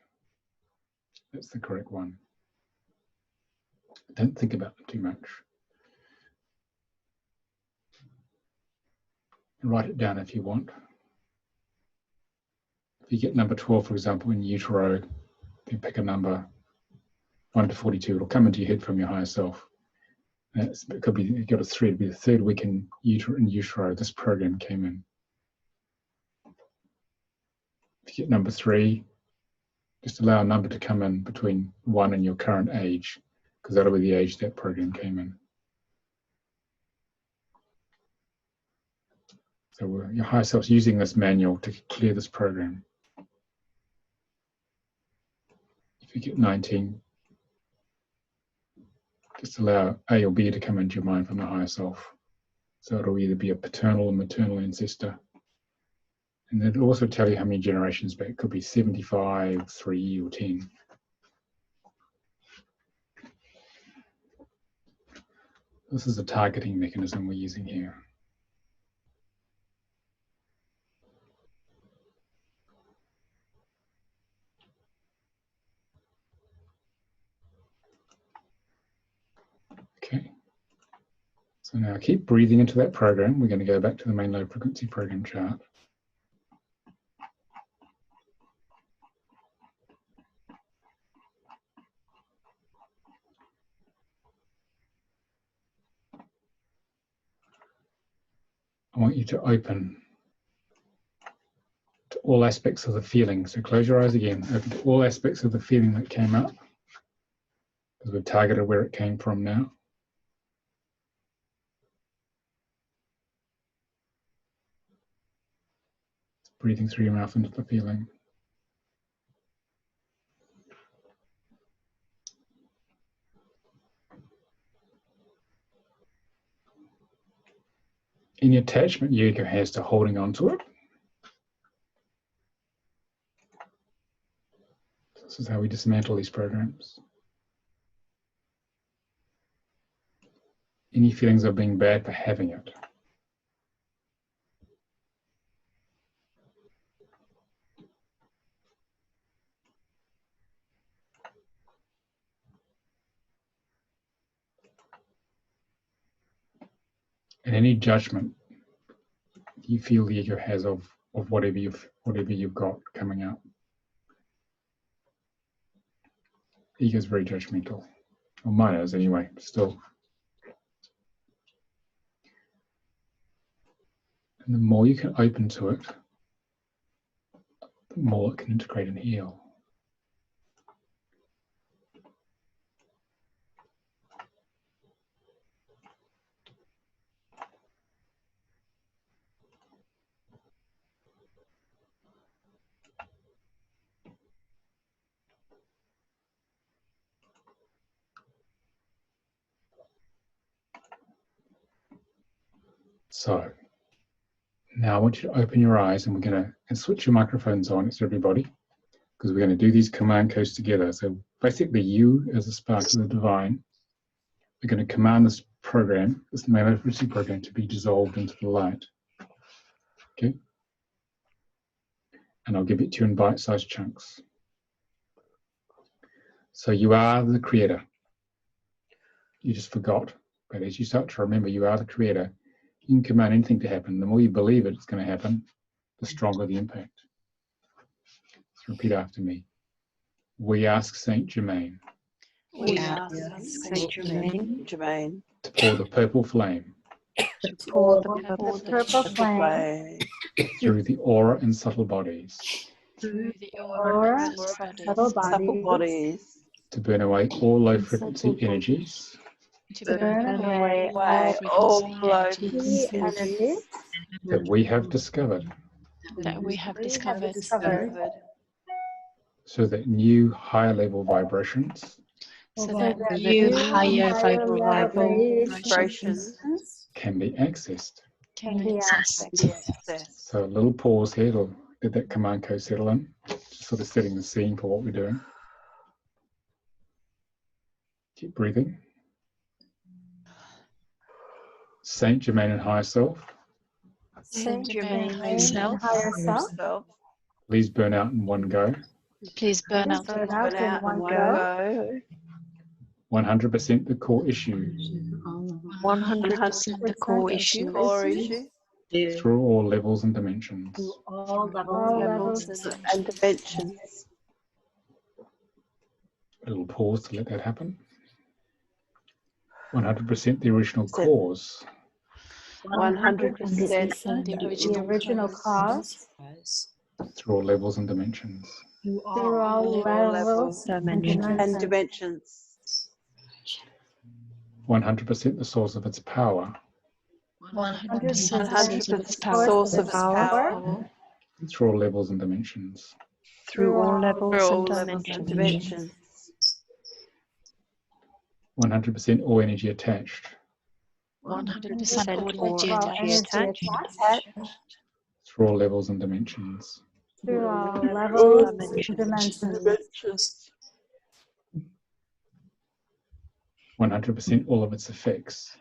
That's the correct one. Don't think about them too much. And write it down if you want. If you get number 12, for example, in utero, then pick a number 1 to 42. It'll come into your head from your higher self. It could be, you got a 3, it'll be the 3rd week in utero, this program came in. If you get number 3, just allow a number to come in between 1 and your current age, because that'll be the age that program came in. So your higher self's using this manual to clear this program. If you get 19, just allow A or B to come into your mind from the higher self. So it'll either be a paternal or maternal ancestor. And it'll also tell you how many generations back. It could be 75, 3, or 10. This is a targeting mechanism we're using here. Okay. So now keep breathing into that program. We're going to go back to the main low frequency program chart. I want you to open to all aspects of the feeling. So close your eyes again. Open to all aspects of the feeling that came up, because we've targeted where it came from now. Breathing through your mouth into the feeling. Any attachment your ego has to holding on to it. This is how we dismantle these programs. Any feelings of being bad for having it. And any judgment you feel the ego has of whatever you've got coming up. Ego is very judgmental. Well, mine is anyway, still. And the more you can open to it, the more it can integrate and heal. So now I want you to open your eyes, and we're going to switch your microphones on. It's everybody, because we're going to do these command codes together. So basically you, as a spark of the divine, are going to command this program, this main frequency program, to be dissolved into the light. Okay? And I'll give it to you in bite-sized chunks. So you are the creator. You just forgot. But as you start to remember, you are the creator. You can command anything to happen. The more you believe it's going to happen, the stronger the impact. So repeat after me. We ask Saint Germain. We ask Saint Germain To pour the purple flame. To pour the purple flame Through the aura and subtle bodies. Through the aura and subtle bodies. To burn away all low frequency energies. To burn away all low frequency energies that we have discovered. that we have discovered. So that new higher level vibrations So that new higher vibrations can be accessed. can be accessed. So a little pause here to let that command code settle in. Just sort of setting the scene for what we're doing. Keep breathing. Saint Germain and higher self, Saint Germain himself, higher self. please burn out in one go. Please burn out Burn out in one go. 100% the core issue. 100% the core issue through all levels and dimensions. Through all all levels levels and dimensions. A little pause to let that happen. 100% the original cause. 100% the original cause. Through all levels and dimensions. through Through all levels and and dimensions. dimensions. 100% the source of its power. 100% of its 100% power. source of its power. Through all levels and dimensions. Through all Through levels all and levels and dimensions. dimensions. 100% all energy attached. 100% all all energy energy attached. Through all levels and dimensions. Through all Through levels all and dimensions. dimensions. 100% all of its effects.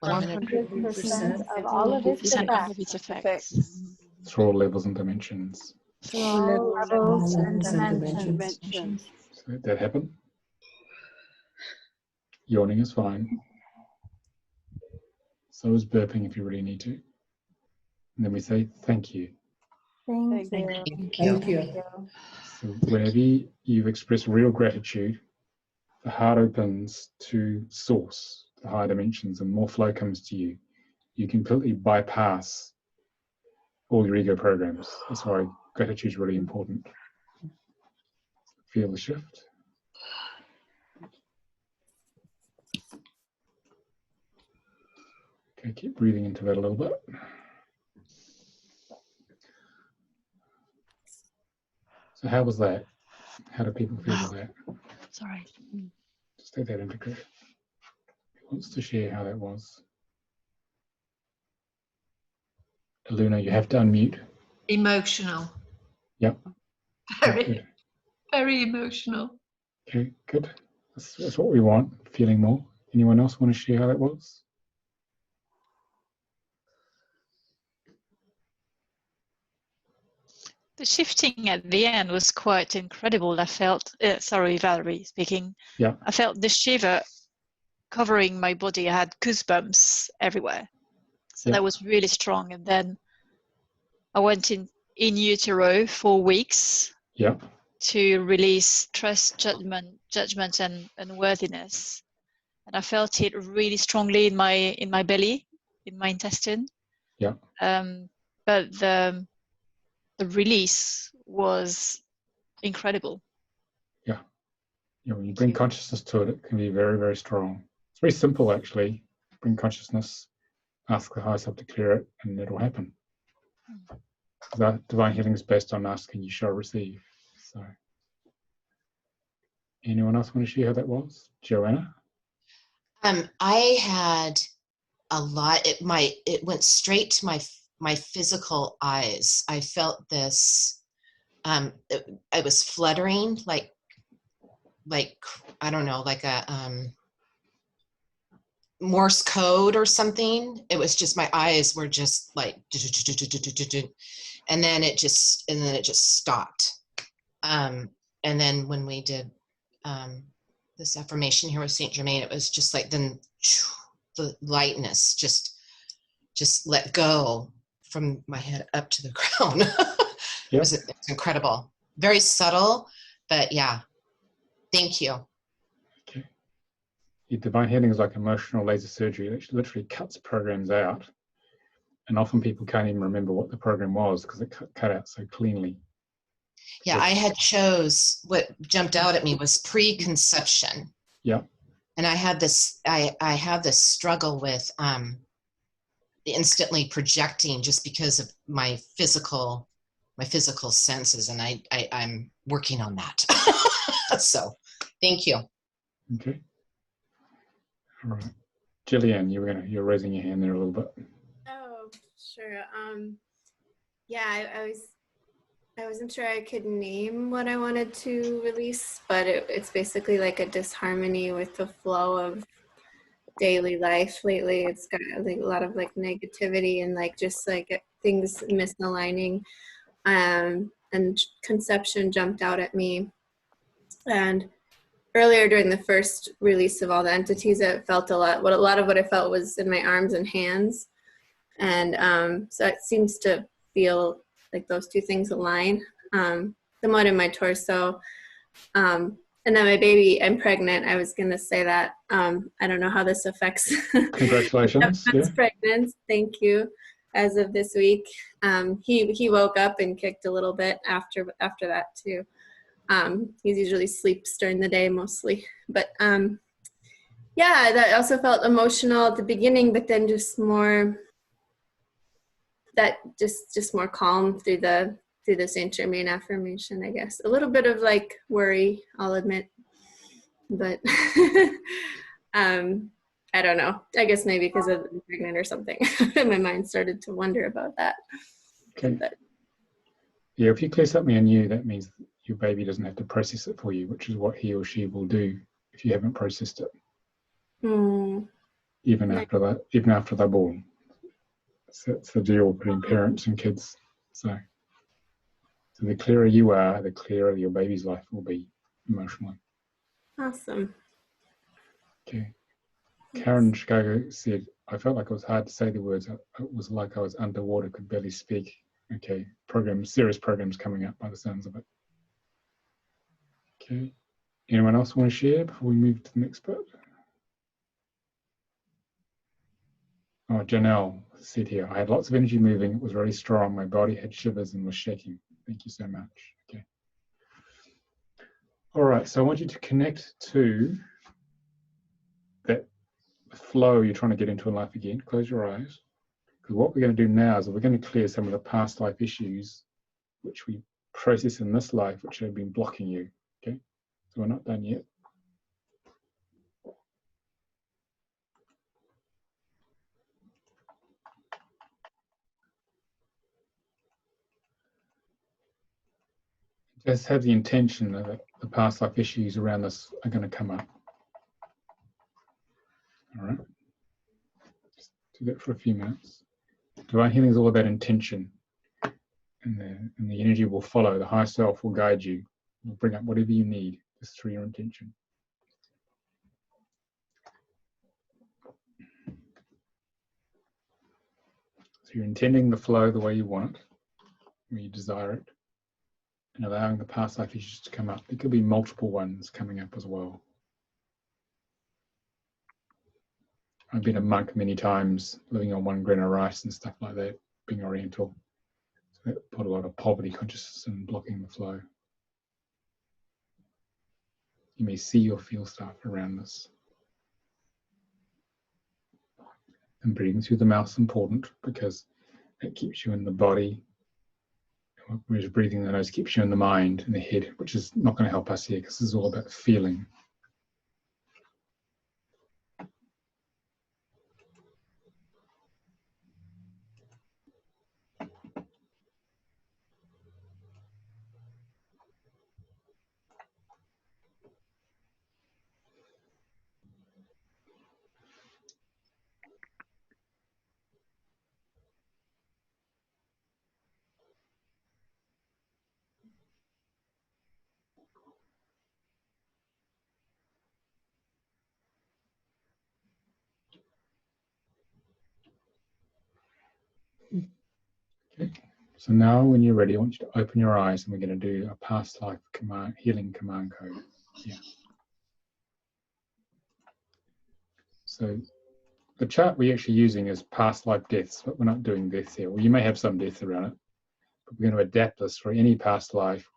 100% of all of its 100% effects. of its effects. Through all levels and dimensions. Through all levels and dimensions. Dimensions. So let that happen. Yawning is fine. So is burping if you really need to. And then we say thank you. Thank you. Thank you. So whenever you express real gratitude, the heart opens to source, the higher dimensions, and more flow comes to you. You completely bypass all your ego programs. That's why gratitude is really important. Feel the shift. Okay, keep breathing into that a little bit. So how was that? How do people feel with that? Sorry. Just take that into account. Who wants to share how that was? Luna, you have to unmute. Emotional. Yep. Very, Good. very emotional. Okay, good. That's what we want, feeling more. Anyone else want to share how that was? The shifting at the end was quite incredible. I felt, sorry, Valerie speaking. Yeah. I felt the shiver covering my body. I had goosebumps everywhere. So that was really strong. And then I went in utero for weeks to release stress, judgment and worthiness. And I felt it really strongly in my belly, in my intestine. Yeah. But the release was incredible. Yeah. Yeah, when you bring consciousness to it, it can be very, very strong. It's very simple, actually. Bring consciousness, ask the higher self to clear it, and it'll happen. That divine healing is based on asking, you shall receive. So, anyone else want to share how that was? Joanna? I had a lot. It went straight to my physical eyes. I felt this. I was fluttering, like I don't know, like a Morse code or something. It was just my eyes were just like, and then it just stopped. And then when we did this affirmation here with Saint Germain, it was just like then the lightness just let go from my head up to the ground. It was incredible, very subtle, but yeah. Thank you. Okay. Yeah, divine healing is like emotional laser surgery. It literally cuts programs out, and often people can't even remember what the program was because it cut out so cleanly. Yeah, I had chose, what jumped out at me was preconception. Yeah. And I had this, I have this struggle with instantly projecting just because of my physical senses, and I'm working on that. So thank you. Okay. All right. Jillian, you're raising your hand there a little bit. Oh, sure. Yeah, I wasn't sure I could name what I wanted to release, but it's basically like a disharmony with the flow of daily life lately. It's got like a lot of like negativity and like just like things misaligning, and conception jumped out at me. And earlier during the first release of all the entities, I felt a lot of what I felt was in my arms and hands. And so it seems to feel like those two things align, somewhat in my torso. And then my baby, I'm pregnant. I was going to say that. I don't know how this affects. Congratulations. Yeah. Pregnant. Thank you. As of this week, he woke up and kicked a little bit after that too. He usually sleeps during the day mostly, but yeah, that also felt emotional at the beginning, but then just more calm through the Saint Germain affirmation, I guess. A little bit of like worry, I'll admit, but I don't know. I guess maybe because I'm pregnant or something. My mind started to wonder about that. Okay. But, yeah, if you clear something in you, that means your baby doesn't have to process it for you, which is what he or she will do if you haven't processed it. Even after they're born. So it's the deal between parents and kids. So the clearer you are, the clearer your baby's life will be emotionally. Awesome. Okay. Karen Chicago said, I felt like it was hard to say the words. It was like I was underwater, could barely speak. Okay. Serious programs coming up by the sounds of it. Okay. Anyone else want to share before we move to the next bit? Oh, Janelle said here, I had lots of energy moving. It was very strong. My body had shivers and was shaking. Thank you so much. Okay. All right. So I want you to connect to that flow you're trying to get into in life again. Close your eyes. Because what we're going to do now is we're going to clear some of the past life issues which we process in this life, which have been blocking you. Okay. So we're not done yet. Just have the intention that the past life issues around this are going to come up. All right. Just do that for a few minutes. Divine healing is all about intention, and the energy will follow. The higher self will guide you. Will bring up whatever you need just through your intention. So you're intending the flow the way you want it, where you desire it, and allowing the past life issues to come up. There could be multiple ones coming up as well. I've been a monk many times, living on 1 grain of rice and stuff like that, being Oriental. So that put a lot of poverty consciousness in blocking the flow. You may see or feel stuff around this. And breathing through the mouth is important because it keeps you in the body, whereas breathing in the nose keeps you in the mind and the head, which is not going to help us here because this is all about feeling. Okay. So now when you're ready, I want you to open your eyes and we're going to do a past life command, healing command code. Yeah. So the chart we're actually using is past life deaths, but we're not doing deaths here. Well, you may have some deaths around it, but we're going to adapt this for any past life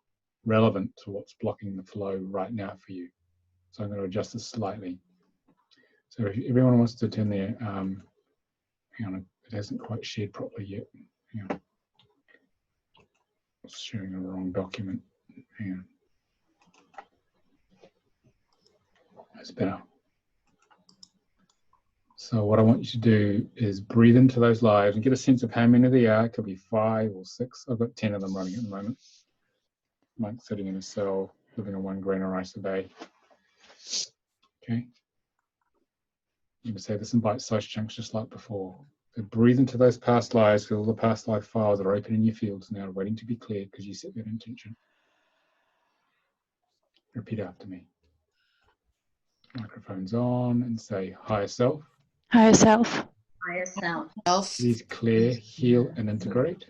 relevant to what's blocking the flow right now for you. So I'm going to adjust this slightly. So if everyone wants to turn their, hang on, it hasn't quite shared properly yet. Hang on. It's sharing a wrong document. Hang on. That's better. So what I want you to do is breathe into those lives and get a sense of how many there are. It could be 5 or 6. I've got 10 of them running at the moment. Monk sitting in a cell, living on 1 grain of rice a day. Okay. You can say this in bite-sized chunks just like before. So breathe into those past lives, feel all the past life files that are open in your fields now, waiting to be cleared because you set that intention. Repeat after me. Microphone's on and say, higher self. Higher self. Please clear, heal, and integrate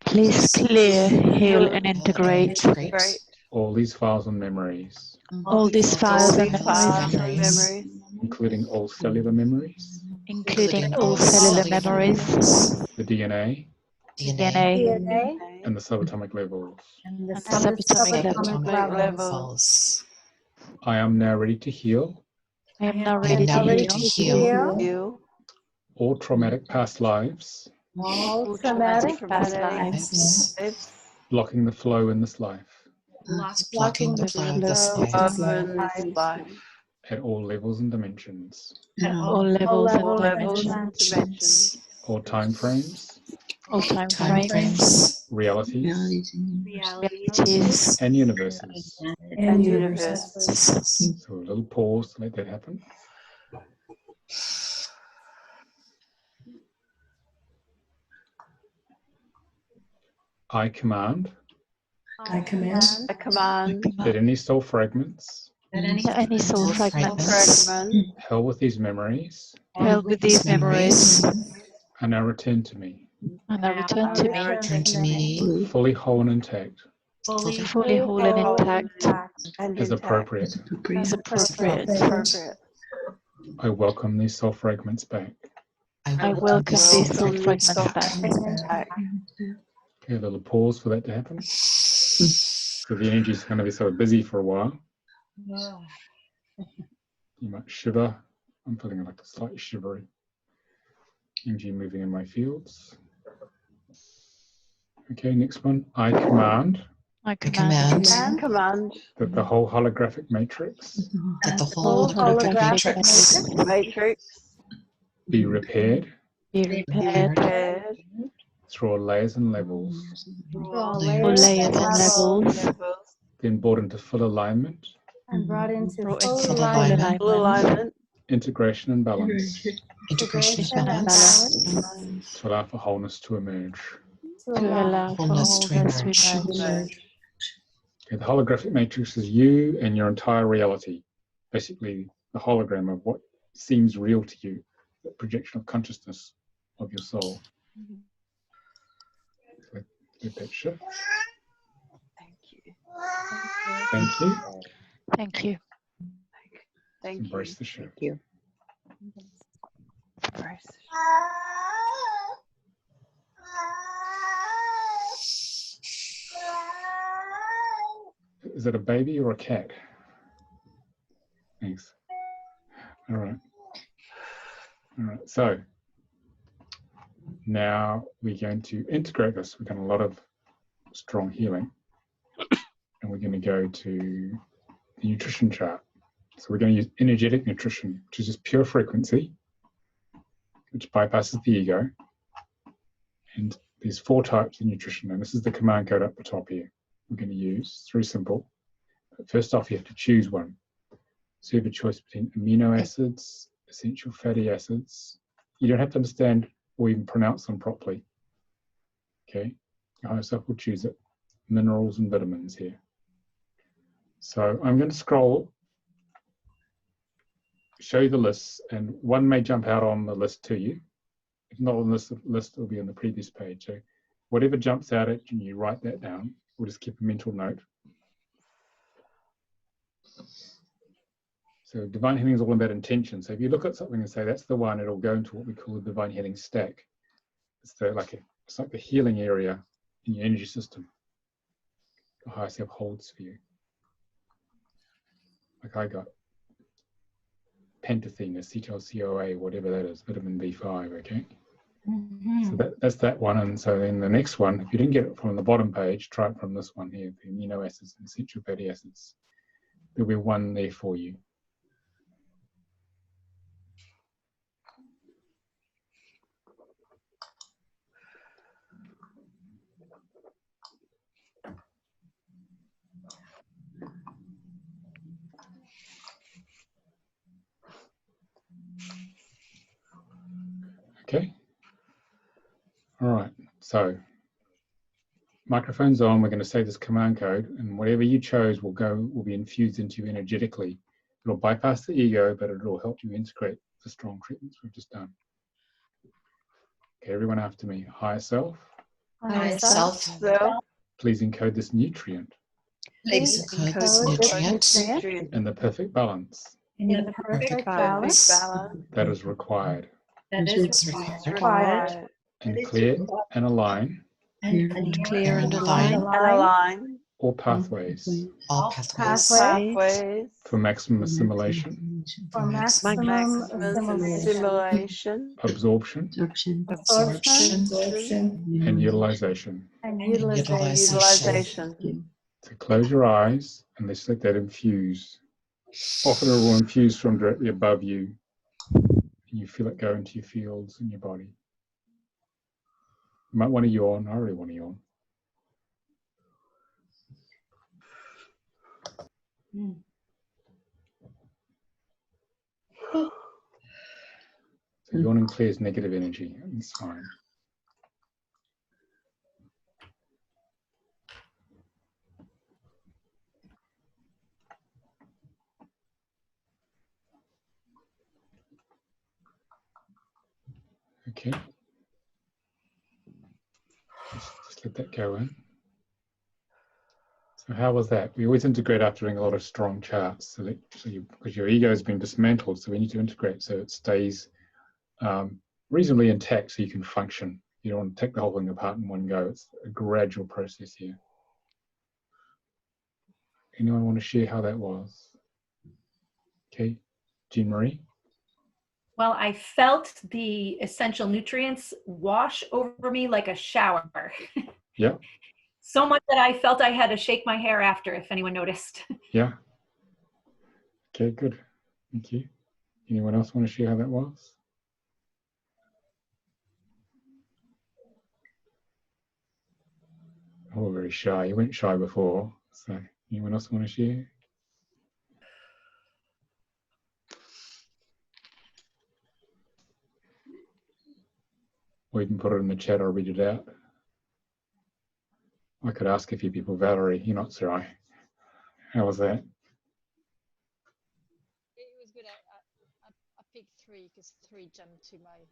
Please clear, heal, and integrate all these files and memories, all these files and memories, including all cellular memories, including all cellular memories, the DNA, DNA, and the subatomic levels. And the subatomic levels. I am now ready to heal I am now I am ready now ready to to heal heal all traumatic past lives, all traumatic past lives, blocking the flow in this life blocking the flow of this life at all levels and dimensions, all levels and dimensions, all time frames, all time frames, realities, realities, and universes. and universe. So a little pause to let that happen. I command that any soul fragments any soul fragments held with these memories held with these memories are now returned to me, and are returned to me, Return to me fully whole and intact, fully whole and intact, as appropriate. as appropriate. I welcome these soul fragments back. I welcome these soul fragments back. Okay, a little pause for that to happen. So the energy is going to be sort of busy for a while. You might shiver. I'm feeling like a slightly shivery. Energy moving in my fields. Okay, next one. I command I command that the whole holographic matrix that the whole holographic matrix be repaired be repaired through all layers and levels, all layers and levels, then brought into full alignment, and brought into full full alignment, integration and balance, integration and balance, to allow for wholeness to emerge. to to allow allow for wholeness to wholeness to emerge. emerge. Okay, the holographic matrix is you and your entire reality, basically the hologram of what seems real to you, the projection of consciousness of your soul. Let that shift. Thank you. Thank you. Embrace the shift. Is it a baby or a cat? Thanks. All right. All right. So now we're going to integrate this. We've done a lot of strong healing, and we're going to go to the nutrition chart. So we're going to use energetic nutrition, which is just pure frequency, which bypasses the ego. And there's 4 types of nutrition, and this is the command code up the top here. We're going to use. It's very simple. But first off, you have to choose one. So you have a choice between amino acids, essential fatty acids. You don't have to understand or even pronounce them properly. Okay, your higher self will choose it. Minerals and vitamins here. So I'm going to scroll, show you the lists, and one may jump out on the list to you. If not on this list, it will be on the previous page. So whatever jumps out at you, you write that down. We'll just keep a mental note. So divine healing is all about intention. So if you look at something and say that's the one, it'll go into what we call the divine healing stack. It's like the healing area in your energy system. The higher self holds for you. Like I got pentathene, acetyl-CoA, whatever that is, vitamin B5. Okay. So that's that one. And so then the next one, if you didn't get it from the bottom page, try it from this one here, the amino acids and essential fatty acids. There'll be one there for you. Okay. All right. So microphone's on. We're going to say this command code, and whatever you chose will be infused into you energetically. It'll bypass the ego, but it'll help you integrate the strong treatments we've just done. Okay, everyone after me. Higher self, Higher self, please encode this nutrient please encode this nutrient in the perfect balance In the perfect balance that is required, It's required. and clear and align And clear and align align all pathways all pathways pathways for maximum assimilation, For maximum assimilation, absorption, absorption, and utilization. and utilization. So close your eyes and let's let that infuse. Often it will infuse from directly above you, and you feel it go into your fields and your body. You might want to yawn. I really want to yawn. So yawning clears negative energy. It's fine. Okay. Just let that go in. So how was that? We always integrate after doing a lot of strong charts, because your ego has been dismantled, so we need to integrate so it stays reasonably intact so you can function. You don't want to take the whole thing apart in one go. It's a gradual process here. Anyone want to share how that was? Okay, Jean Marie? Well, I felt the essential nutrients wash over me like a shower. Yeah. So much that I felt I had to shake my hair after, if anyone noticed. Yeah. Okay, good. Thank you. Anyone else want to share how that was? Oh, very shy. You weren't shy before. So anyone else want to share? Or you can put it in the chat or read it out. I could ask a few people. Valerie, you're not shy. How was that? It was good. I picked 3 because 3 jumped to my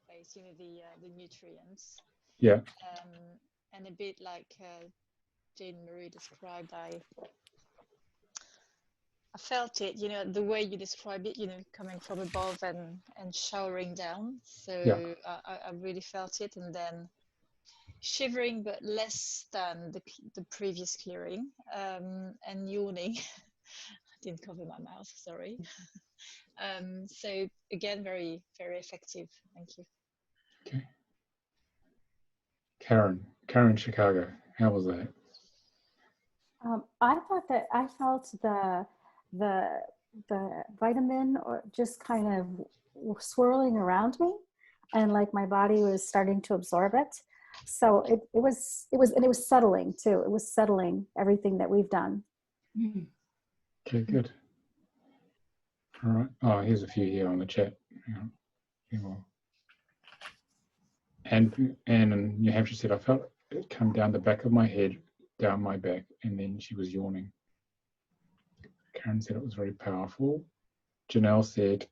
face. You know, the nutrients. Yeah. And a bit like Jane Marie described, I felt it. You know, the way you described it. You know, coming from above and showering down. So yeah. I really felt it, and then shivering, but less than the previous clearing, and yawning. I didn't cover my mouth, sorry. So again, very, very effective. Thank you. Okay. Karen, Chicago, how was that? I thought that I felt the vitamin or just kind of swirling around me, and like my body was starting to absorb it. So it was settling too. It was settling everything that we've done. Okay, good. All right. Oh, here's a few here on the chat. And Anne in New Hampshire said, I felt it come down the back of my head, down my back, and then she was yawning. Karen said it was very powerful. Janelle said,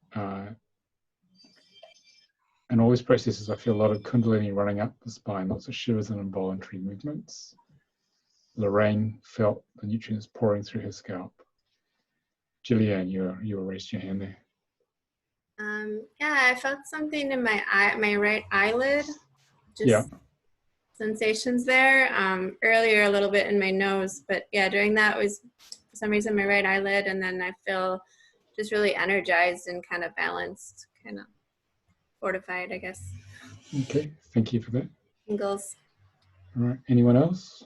in all these processes, I feel a lot of kundalini running up the spine, lots of shivers and involuntary movements. Lorraine felt the nutrients pouring through her scalp. Gillian, you raised your hand there. Yeah, I felt something in my eye, my right eyelid. Just sensations there. Earlier, a little bit in my nose, but yeah, during that was for some reason my right eyelid, and then I feel just really energized and kind of balanced, kind of fortified, I guess. Okay, thank you for that. Tingles. All right, anyone else?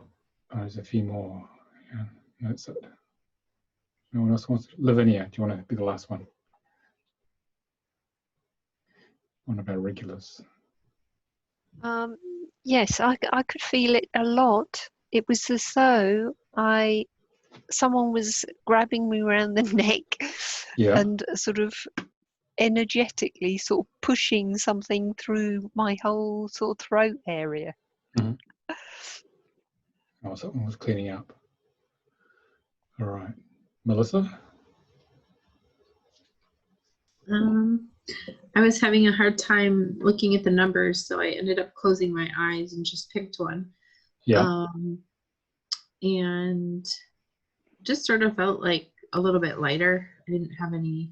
Oh, there's a few more. Yeah, that's it. No one else wants to? Lavinia, do you want to be the last one? One of our regulars. Yes, I could feel it a lot. It was as though someone was grabbing me around the neck and sort of energetically sort of pushing something through my whole sort of throat area. Mm-hmm. Oh, something was cleaning up. All right. Melissa? I was having a hard time looking at the numbers, so I ended up closing my eyes and just picked one. Yeah. And just sort of felt like a little bit lighter. I didn't have any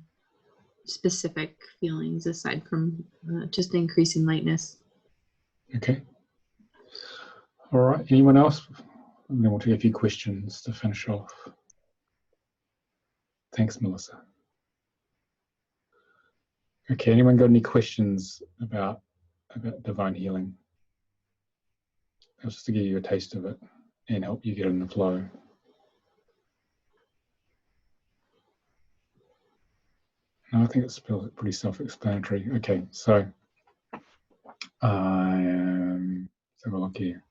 specific feelings aside from just increasing lightness. Okay. All right. Anyone else? And then we'll take a few questions to finish off. Thanks, Melissa. Okay. Anyone got any questions about divine healing? Just to give you a taste of it and help you get in the flow. No, I think it's pretty self-explanatory. Okay, so let's have a look here.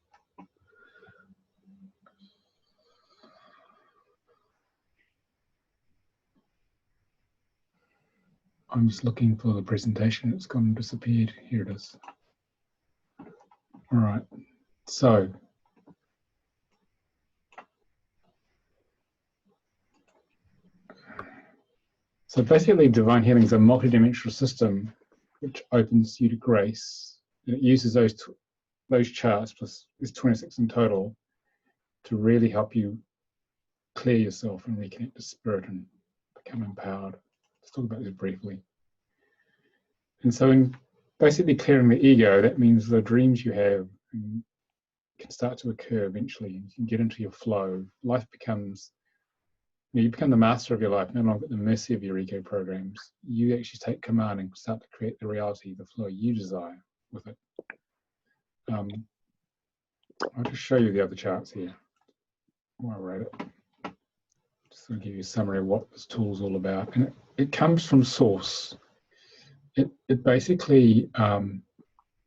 I'm just looking for the presentation. It's gone and disappeared. Here it is. All right, so basically divine healing is a multidimensional system which opens you to grace. And it uses those charts, plus there's 26 in total, to really help you clear yourself and reconnect to spirit and become empowered. Let's talk about this briefly. And so in basically clearing the ego, that means the dreams you have can start to occur eventually. You can get into your flow. Life becomes, you become the master of your life, no longer at the mercy of your ego programs. You actually take command and start to create the reality, the flow you desire with it. I'll just show you the other charts here while I write it. Just to give you a summary of what this tool is all about. And it comes from source. It basically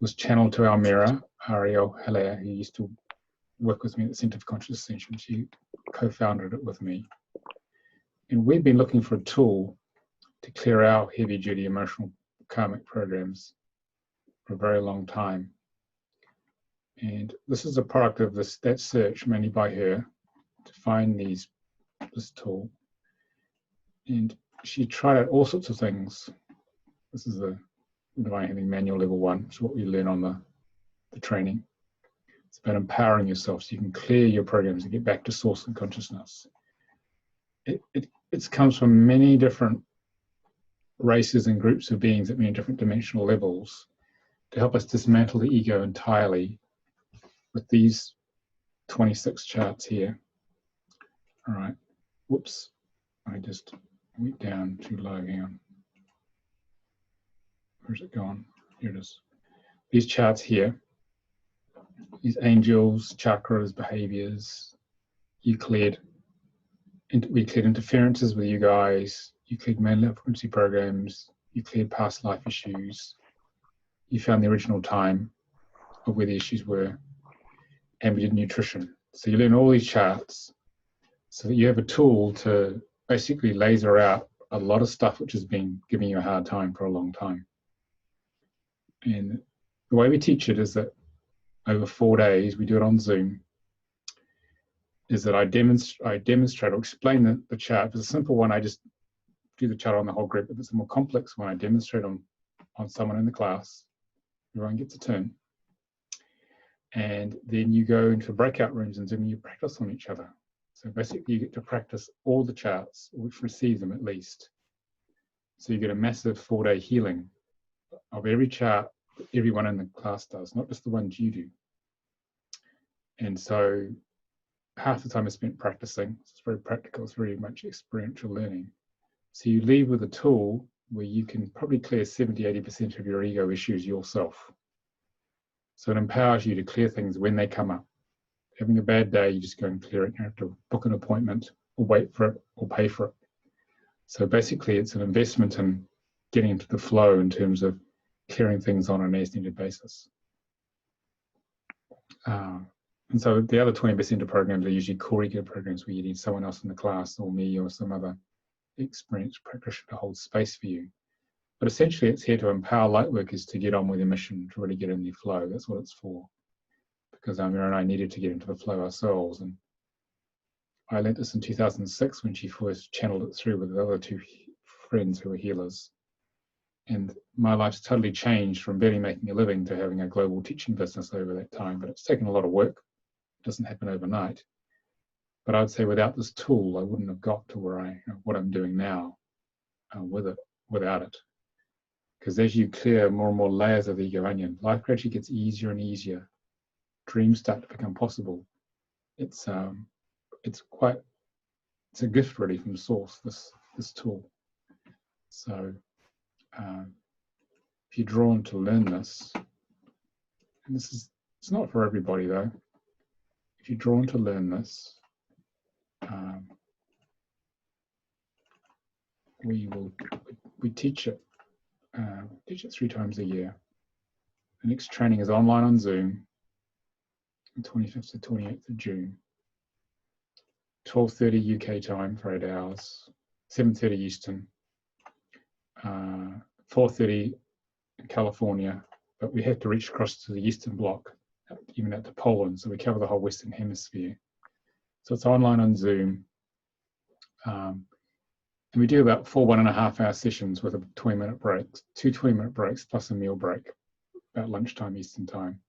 was channeled to Almira, Ariel Hilaire, who used to work with me at the Center for Conscious Ascension. She co-founded it with me. And we've been looking for a tool to clear our heavy-duty emotional karmic programs for a very long time. And this is a product of that search, mainly by her, to find this tool. And she tried out all sorts of things. This is the Divine Healing Manual Level 1, which is what we learn on the training. It's about empowering yourself so you can clear your programs and get back to source and consciousness. It comes from many different races and groups of beings at many different dimensional levels to help us dismantle the ego entirely with these 26 charts here. All right. Whoops. I just went down too low. Hang on. Where's it gone? Here it is. These charts here, these angels, chakras, behaviors, we cleared interferences with you guys, you cleared mainland frequency programs, you cleared past life issues, you found the original time of where the issues were, and we did nutrition. So you learn all these charts so that you have a tool to basically laser out a lot of stuff which has been giving you a hard time for a long time. And the way we teach it is that over 4 days, we do it on Zoom, is that I demonstrate or explain the chart. If it's a simple one, I just do the chart on the whole group. If it's a more complex one, I demonstrate on someone in the class. Everyone gets a turn. And then you go into breakout rooms and Zoom, you practice on each other. So basically you get to practice all the charts, which receive them at least. So you get a massive 4-day healing of every chart that everyone in the class does, not just the ones you do. And so half the time is spent practicing. It's very practical, it's very much experiential learning. So you leave with a tool where you can probably clear 70–80% of your ego issues yourself. So it empowers you to clear things when they come up. Having a bad day, you just go and clear it. You don't have to book an appointment or wait for it or pay for it. So basically it's an investment in getting into the flow in terms of clearing things on an as-needed basis. And so the other 20% of programs are usually core ego programs where you need someone else in the class or me or some other experienced practitioner to hold space for you. But essentially it's here to empower lightworkers to get on with their mission, to really get in the flow. That's what it's for. Because Amira and I needed to get into the flow ourselves. And I learned this in 2006 when she first channeled it through with the other 2 friends who were healers. And my life's totally changed from barely making a living to having a global teaching business over that time. But it's taken a lot of work. It doesn't happen overnight. But I would say without this tool, I wouldn't have got to what I'm doing now without it. Because as you clear more and more layers of the ego onion, life gradually gets easier and easier. Dreams start to become possible. It's a gift really from source, this tool. So if you're drawn to learn this, and it's not for everybody though. If you're drawn to learn this, we teach it 3 times a year. The next training is online on Zoom, the 25th to 28th of June. 12:30 UK time for 8 hours, 7:30 Eastern, 4:30 in California, but we have to reach across to the Eastern Bloc, even out to Poland, so we cover the whole Western Hemisphere. So it's online on Zoom. And we do about 4 1.5-hour sessions with a 20-minute breaks, 2 20-minute breaks plus a meal break, about lunchtime Eastern time,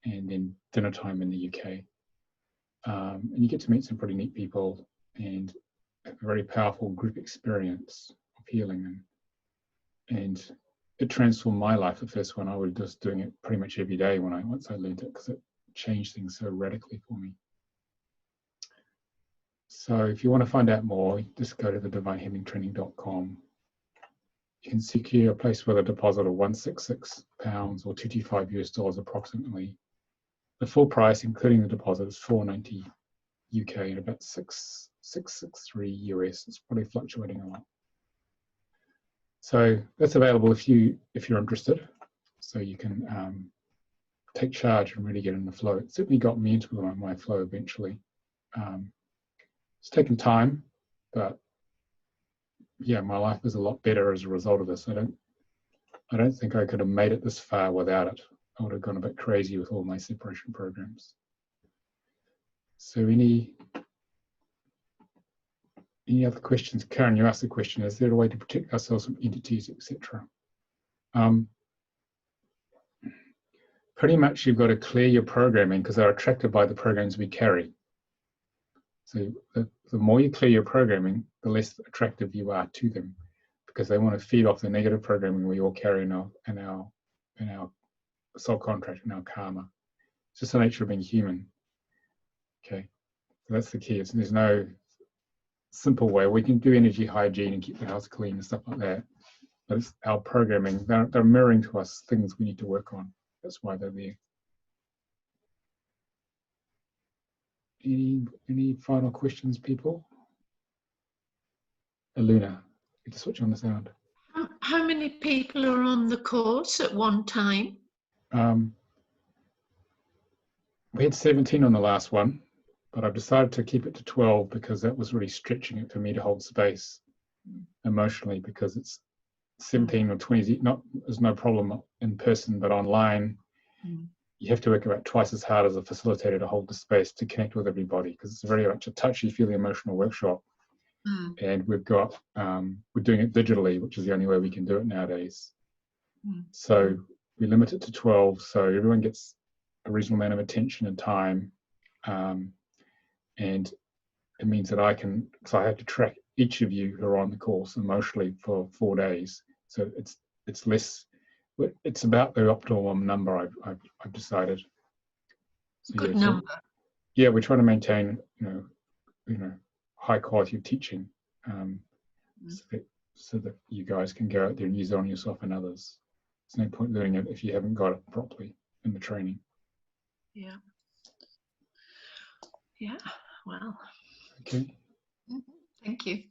and then dinner time in the UK. And you get to meet some pretty neat people and have a very powerful group experience of healing. And it transformed my life. The first one, I was just doing it pretty much every day once I learned it, because it changed things so radically for me. So if you want to find out more, just go to thedivinehealingtraining.com. You can secure a place with a deposit of £166 or $225 approximately. The full price, including the deposit, is $490 UK and about $663 US. It's probably fluctuating a lot. So that's available if you're interested. So you can take charge and really get in the flow. It certainly got me into my flow eventually. It's taken time, but yeah, my life is a lot better as a result of this. I don't think I could have made it this far without it. I would have gone a bit crazy with all my separation programs. So any other questions? Karen, you asked the question, is there a way to protect ourselves from entities, etc.? Pretty much you've got to clear your programming, because they're attracted by the programs we carry. So the more you clear your programming, the less attractive you are to them, because they want to feed off the negative programming we all carry in our soul contract, in our karma. It's just the nature of being human. Okay, so that's the key. There's no simple way. We can do energy hygiene and keep the house clean and stuff like that, but it's our programming. They're mirroring to us things we need to work on. That's why they're there. Any final questions, people? Luna, you to switch on the sound. How many people are on the course at one time? We had 17 on the last one, but I've decided to keep it to 12 because that was really stretching it for me to hold space emotionally, because it's 17 or 20, there's no problem in person, but online, you have to work about twice as hard as a facilitator to hold the space to connect with everybody, because it's very much a touchy-feely emotional workshop. And we've got, we're doing it digitally, which is the only way we can do it nowadays. So we limit it to 12, so everyone gets a reasonable amount of attention and time. And it means that I have to track each of you who are on the course emotionally for 4 days. So it's less, it's about the optimum number I've decided. So Good number. Yeah, we're trying to maintain, high quality of teaching, so that you guys can go out there and use it on yourself and others. There's no point learning it if you haven't got it properly in the training. Yeah. Yeah. Well. Okay. Thank you.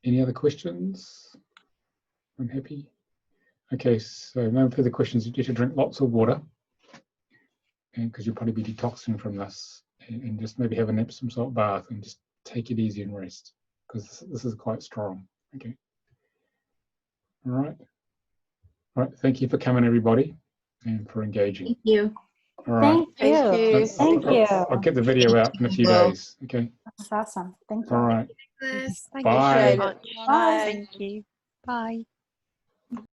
Any other questions? I'm happy. Okay, so no further questions. You need to drink lots of water, and because you'll probably be detoxing from this, and just maybe have an Epsom salt bath and just take it easy and rest, because this is quite strong. Okay. All right. All right. Thank you for coming, everybody, and for engaging. Thank you. All right. Thank you. Thank you. I'll get the video out in a few days. Okay. That's awesome. Thank you. All right. Thank Bye. you so much. Bye. Thank you. Bye.